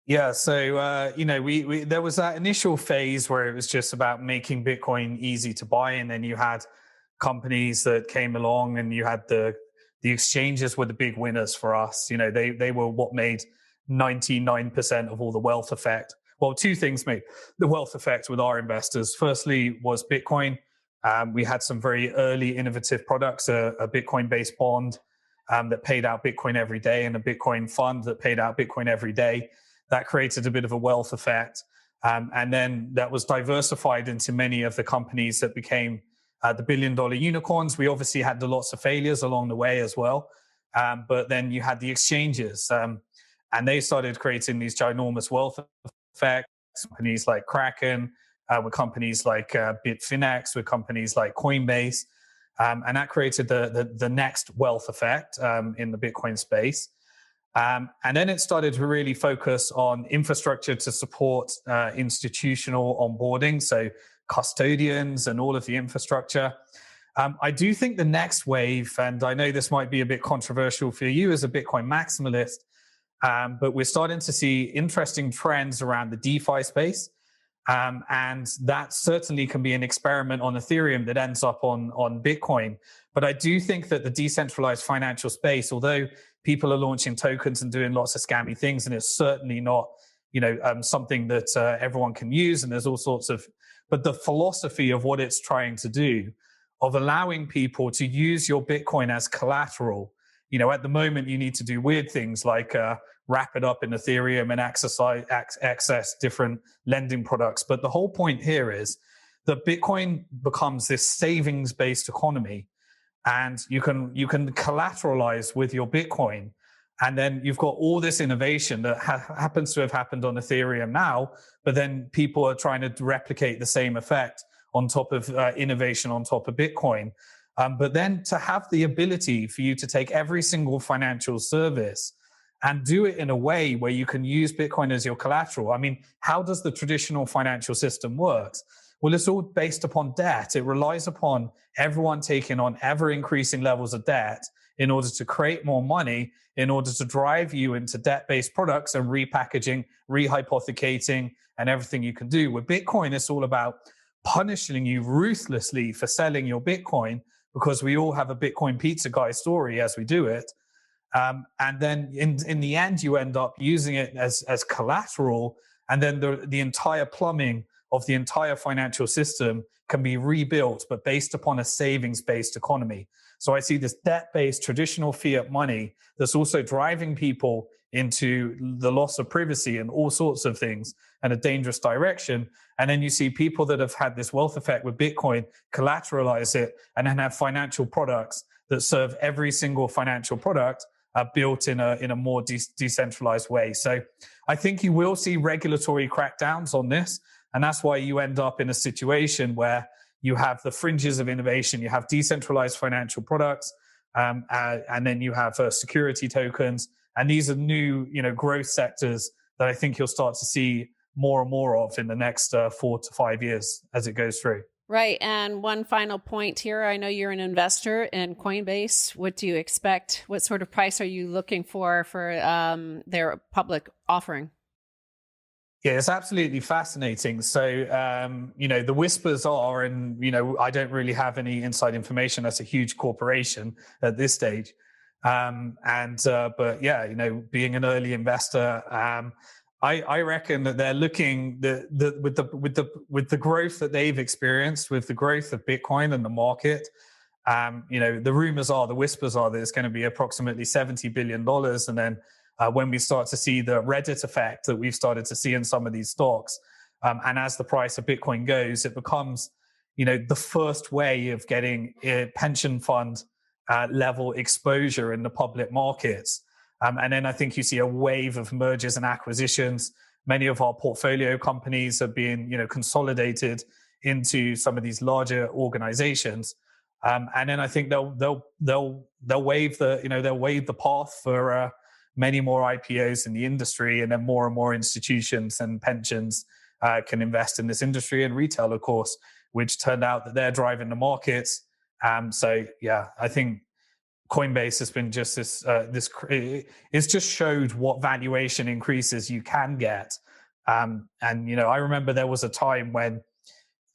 Yeah, so we there was that initial phase where it was just about making Bitcoin easy to buy, and then you had companies that came along, and you had the exchanges were the big winners for us. They were what made 99% of all the wealth effect. Well, two things made the wealth effect with our investors. Firstly was Bitcoin. We had some very early innovative products, a Bitcoin-based bond that paid out Bitcoin every day, and a Bitcoin fund that paid out Bitcoin every day. That created a bit of a wealth effect. And then that was diversified into many of the companies that became the billion-dollar unicorns. We obviously had lots of failures along the way as well. But then you had the exchanges, and they started creating these ginormous wealth effects. Companies like Kraken, with companies like Bitfinex, with companies like Coinbase. And that created the next wealth effect in the Bitcoin space. And then it started to really focus on infrastructure to support institutional onboarding. So custodians and all of the infrastructure. I do think the next wave, and I know this might be a bit controversial for you as a Bitcoin maximalist, but we're starting to see interesting trends around the DeFi space. And that certainly can be an experiment on Ethereum that ends up on Bitcoin. But I do think that the decentralized financial space, although people are launching tokens and doing lots of scammy things, and it's certainly not, something that everyone can use, and there's all sorts of, but the philosophy of what it's trying to do, of allowing people to use your Bitcoin as collateral. At the moment, you need to do weird things like wrap it up in Ethereum and access different lending products. But the whole point here is that Bitcoin becomes this savings-based economy, and you can collateralize with your Bitcoin. And then you've got all this innovation that happens to have happened on Ethereum now, but then people are trying to replicate the same effect on top of innovation on top of Bitcoin. But then to have the ability for you to take every single financial service and do it in a way where you can use Bitcoin as your collateral. I mean, how does the traditional financial system work? Well, it's all based upon debt. It relies upon everyone taking on ever increasing levels of debt in order to create more money, in order to drive you into debt-based products and repackaging, rehypothecating, and everything you can do. With Bitcoin, it's all about punishing you ruthlessly for selling your Bitcoin, because we all have a Bitcoin pizza guy story as we do it. And then in the end, you end up using it as collateral, and then the entire plumbing of the entire financial system can be rebuilt, but based upon a savings-based economy. So I see this debt-based traditional fiat money that's also driving people into the loss of privacy and all sorts of things and a dangerous direction. And then you see people that have had this wealth effect with Bitcoin collateralize it and then have financial products that serve every single financial product built in a more decentralized way. So I think you will see regulatory crackdowns on this. And that's why you end up in a situation where you have the fringes of innovation. You have decentralized financial products, and then you have security tokens. And these are new, growth sectors that I think you'll start to see more and more of in the next 4 to 5 years as it goes through. Right. And one final point here. I know you're an investor in Coinbase. What do you expect? What sort of price are you looking for their public offering? Yeah, it's absolutely fascinating. So, the whispers are, and, I don't really have any inside information. That's a huge corporation at this stage. But yeah, being an early investor, I reckon that they're looking with the growth that they've experienced, with the growth of Bitcoin and the market. The rumors are, the whispers are that it's going to be approximately $70 billion. And then when we start to see the Reddit effect that we've started to see in some of these stocks, and as the price of Bitcoin goes, it becomes, the first way of getting a pension fund level exposure in the public markets. And then I think you see a wave of mergers and acquisitions. Many of our portfolio companies are being, consolidated into some of these larger organizations. And then I think they'll wave the path for many more IPOs in the industry, and then more and more institutions and pensions can invest in this industry, and retail, of course, which turned out that they're driving the markets. So yeah, I think Coinbase has been just it's just showed what valuation increases you can get. And, I remember there was a time when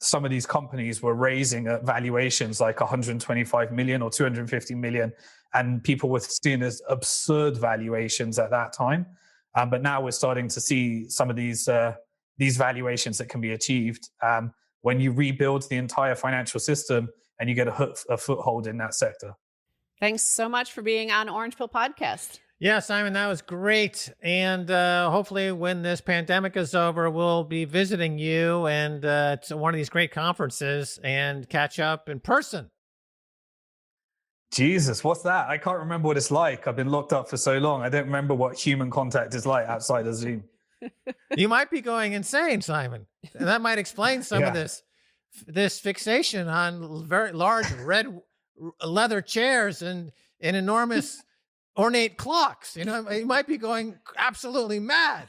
some of these companies were raising at valuations like 125 million or 250 million, and people were seeing as absurd valuations at that time. But now we're starting to see some of these valuations that can be achieved when you rebuild the entire financial system and you get a foothold in that sector. Thanks so much for being on Orange Pill Podcast. Yeah, Simon, that was great. And hopefully when this pandemic is over, we'll be visiting you and to one of these great conferences and catch up in person. Jesus, what's that? I can't remember what it's like. I've been locked up for so long. I don't remember what human contact is like outside of Zoom. You might be going insane, Simon. And that might explain some of this fixation on very large red leather chairs and enormous ornate clocks. You know, he might be going absolutely mad.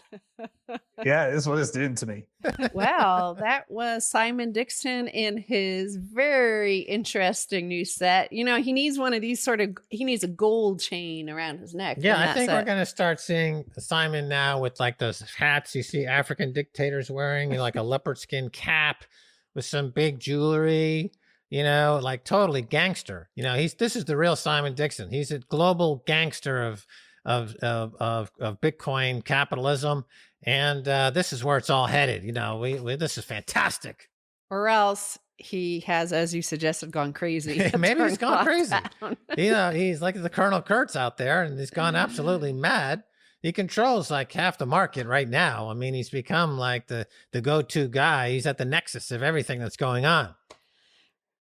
Yeah, this is what it's doing to me. Well, that was Simon Dixon in his very interesting new set. You know, he needs one of these he needs a gold chain around his neck. Yeah, I think we're going to start seeing Simon now with like those hats you see African dictators wearing, you know, like a leopard skin cap with some big jewelry, you know, like totally gangster. You know, this is the real Simon Dixon. He's a global gangster of Bitcoin capitalism. And this is where it's all headed. You know, this is fantastic. Or else he has, as you suggested, gone crazy. Maybe he's gone crazy. You know, he's like the Colonel Kurtz out there, and he's gone absolutely mad. He controls like half the market right now. I mean, he's become like the go-to guy. He's at the nexus of everything that's going on.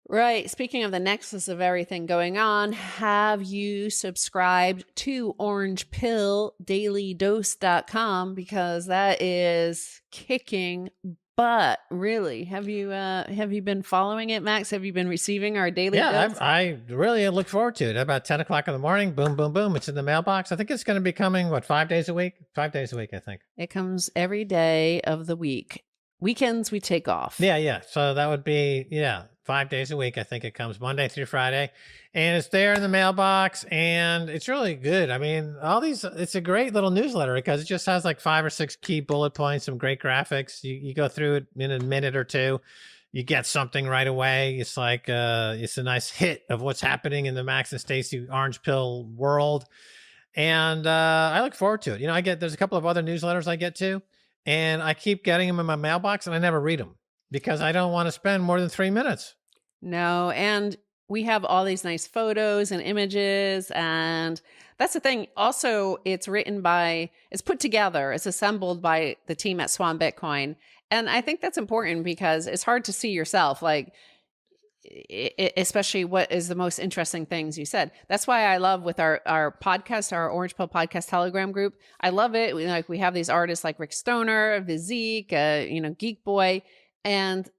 Right. Speaking of the nexus of everything going on, have you subscribed to orangepilldailydose.com? Because that is kicking butt, really. Have you been following it, Max? Have you been receiving our daily dose? I really look forward to it. About 10 o'clock in the morning, boom, boom, boom. It's in the mailbox. I think it's going to be coming, 5 days a week? 5 days a week, I think. It comes every day of the week. Weekends we take off. Yeah. So that would be, 5 days a week. I think it comes Monday through Friday, and it's there in the mailbox, and it's really good. I mean, it's a great little newsletter because it just has like 5 or 6 key bullet points, some great graphics. You go through it in a minute or two. You get something right away. It's like, it's a nice hit of what's happening in the Max and Stacy orange pill world. And, I look forward to it. You know, there's a couple of other newsletters I get to, and I keep getting them in my mailbox, and I never read them because I don't want to spend more than 3 minutes. No, and we have all these nice photos and images, and that's the thing. Also, it's put together, it's assembled by the team at Swan Bitcoin. And I think that's important because it's hard to see yourself, like, especially what is the most interesting things you said. That's why I love with our podcast, our Orange Pill Podcast Telegram group. I love it. We have these artists like Rick Stoner, Vizik, Geek Boy, and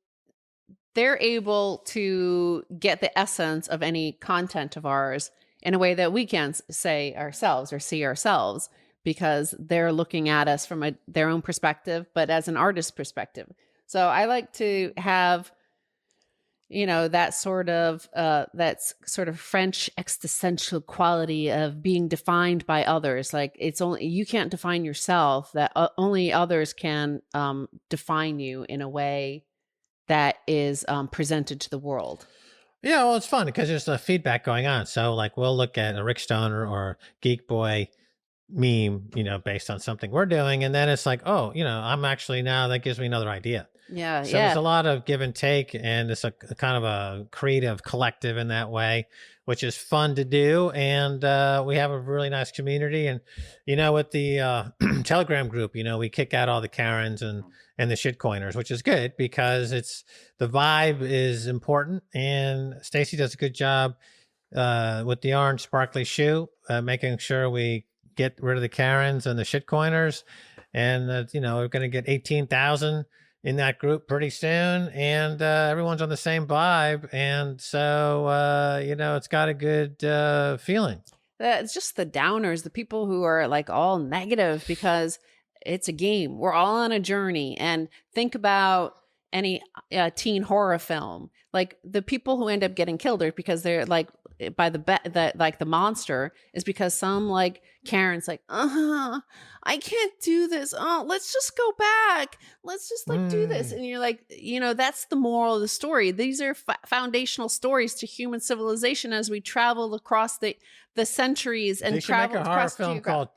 they're able to get the essence of any content of ours in a way that we can't say ourselves or see ourselves, because they're looking at us from their own perspective, but as an artist perspective. So I like to have, that sort of French existential quality of being defined by others. Like you can't define yourself, that only others can define you in a way that is presented to the world. Yeah, well, it's fun because there's a feedback going on. So like we'll look at a Rick Stoner or Geek Boy meme, based on something we're doing. And then it's like, oh, I'm actually now, that gives me another idea. Yeah. So there's a lot of give and take, and it's a kind of a creative collective in that way, which is fun to do. And we have a really nice community. And, with the Telegram group, we kick out all the Karens and the shitcoiners, which is good because the vibe is important. And Stacy does a good job with the orange sparkly shoe, making sure we get rid of the Karens and the shitcoiners. And, we're going to get 18,000 in that group pretty soon. And everyone's on the same vibe. And so, it's got a good feeling. It's just the downers, the people who are like all negative because it's a game. We're all on a journey. And think about any teen horror film. Like the people who end up getting killed are because they're like by the monster is because some like Karen's like, I can't do this. Oh, let's just go back. Let's just do this. And you're like, that's the moral of the story. These are foundational stories to human civilization as we travel across the centuries and travel across. They should make a horror film called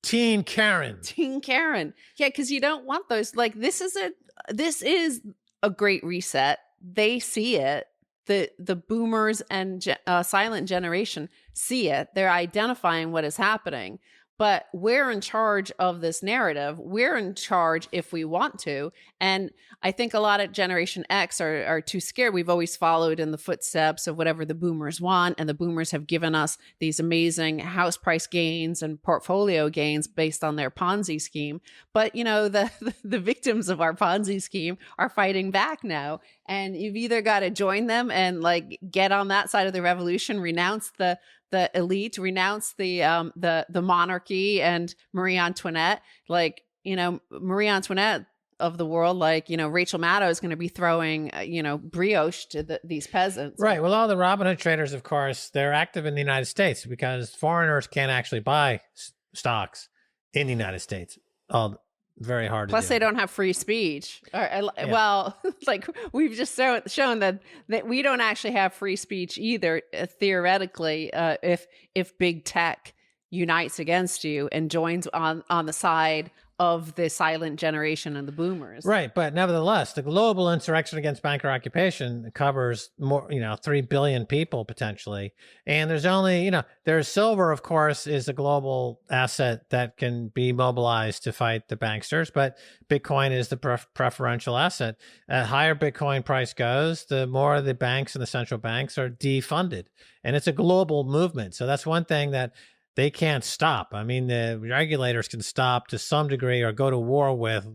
Teen Karen. Teen Karen. Yeah, because you don't want those. Like this is a great reset. They see it. The boomers and silent generation see it. They're identifying what is happening. But we're in charge of this narrative. We're in charge if we want to. And I think a lot of Generation X are too scared. We've always followed in the footsteps of whatever the boomers want. And the boomers have given us these amazing house price gains and portfolio gains based on their Ponzi scheme. But, the victims of our Ponzi scheme are fighting back now. And you've either got to join them and like get on that side of the revolution, renounce the the elite, renounce the monarchy and Marie Antoinette. Like, Marie Antoinette of the world, like, Rachel Maddow is going to be throwing, brioche to these peasants. Right. Well, all the Robinhood traders, of course, they're active in the United States because foreigners can't actually buy stocks in the United States. Very hard Plus, to do. they don't have free speech. Well, like we've just shown that we don't actually have free speech either, theoretically, if big tech unites against you and joins on the side of the silent generation and the boomers. Right. But nevertheless, the global insurrection against banker occupation covers more, 3 billion people potentially. And there's only, there's silver, of course, is a global asset that can be mobilized to fight the banksters. But Bitcoin is the preferential asset. Higher Bitcoin price goes, the more the banks and the central banks are defunded. And it's a global movement. So that's one thing that they can't stop. I mean, the regulators can stop to some degree or go to war with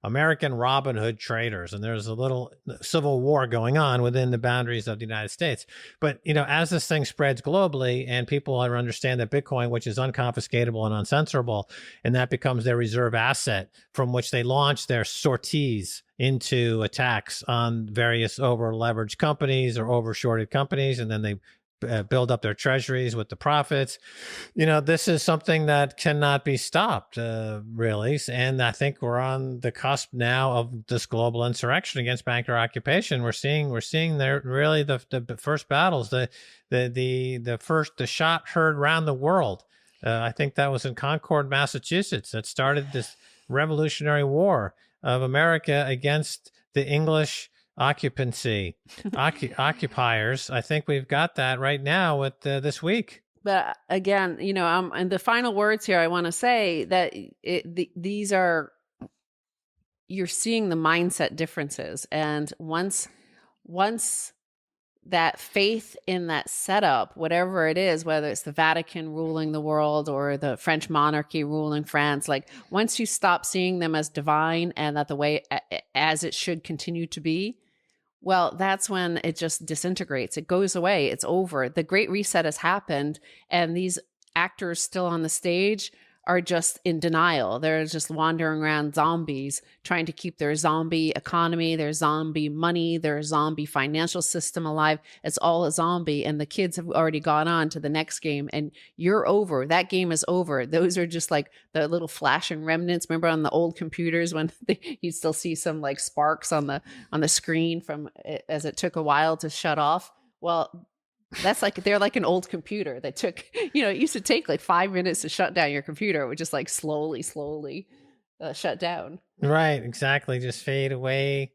American Robinhood traders. And there's a little civil war going on within the boundaries of the United States. But, as this thing spreads globally and people understand that Bitcoin, which is unconfiscatable and uncensorable, and that becomes their reserve asset from which they launch their sorties into attacks on various over-leveraged companies or over-shorted companies, and then they build up their treasuries with the profits. This is something that cannot be stopped, really. And I think we're on the cusp now of this global insurrection against banker occupation. We're seeing there really the first battles, the shot heard around the world. I think that was in Concord, Massachusetts, that started this Revolutionary War of America against the English occupiers. I think we've got that right now with this week. But again, and the final words here, I want to say that these are, you're seeing the mindset differences. And once that faith in that setup, whatever it is, whether it's the Vatican ruling the world or the French monarchy ruling France, like once you stop seeing them as divine and that the way as it should continue to be, well, that's when it just disintegrates. It goes away. It's over. The Great Reset has happened, and these actors still on the stage are just in denial. They're just wandering around zombies, trying to keep their zombie economy, their zombie money, their zombie financial system alive. It's all a zombie, and the kids have already gone on to the next game, and you're over. That game is over. Those are just like the little flashing remnants. Remember on the old computers when you'd still see some like sparks on the screen from as it took a while to shut off? Well, that's like, they're like an old computer that took, it used to take like 5 minutes to shut down your computer. It would just like slowly shut down. Right. Exactly. Just fade away.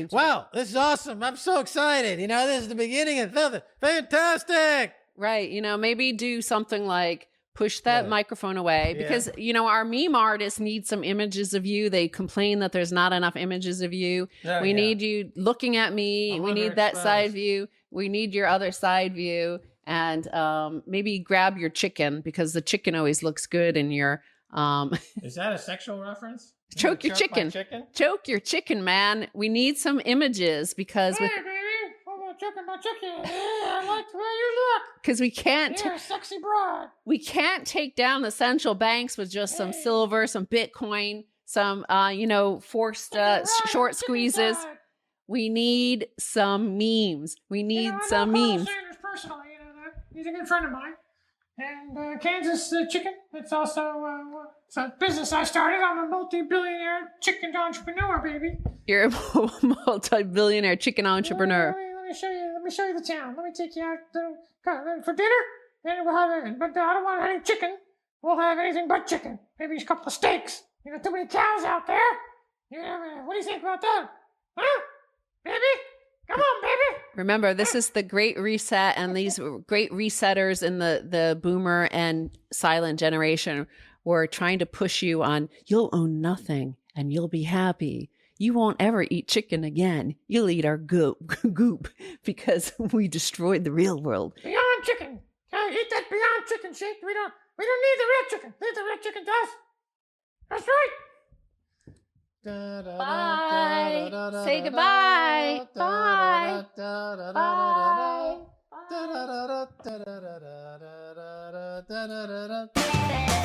Wow. This is awesome. I'm so excited. This is the beginning of something fantastic. Right. Maybe do something like push that microphone away because, our meme artists need some images of you. They complain that there's not enough images of you. We need you looking at me. We need that side view. We need your other side view, and maybe grab your chicken because the chicken always looks good in your. Is that a sexual reference? Choke your chicken. Choke your chicken, man. We need some images because hey, baby, I'm gonna choke my chicken. I like the way you look. Because we can't. You're a sexy broad. We can't take down the central banks with just some silver, some Bitcoin, some forced short squeezes. We need some memes. We need some memes. Personally, he's a good friend of mine. And Kansas chicken. It's also it's a business I started. I'm a multi-billionaire chicken entrepreneur, baby. You're a multi-billionaire chicken entrepreneur. Let me show you. Let me show you the town. Let me take you out for dinner. And we'll have it. But I don't want any chicken. We'll have anything but chicken. Maybe a couple of steaks. You got too many cows out there. What do you think about that? Huh? Baby? Come on, baby. Remember, this is the Great Reset, and these great resetters in the boomer and silent generation were trying to push you on, you'll own nothing and you'll be happy. You won't ever eat chicken again. You'll eat our goop because we destroyed the real world. Beyond chicken. Eat that Beyond Chicken shake. We don't need the real chicken. Leave the real chicken to us. That's right. Bye. Say goodbye. Bye. Bye. da, da, da, da.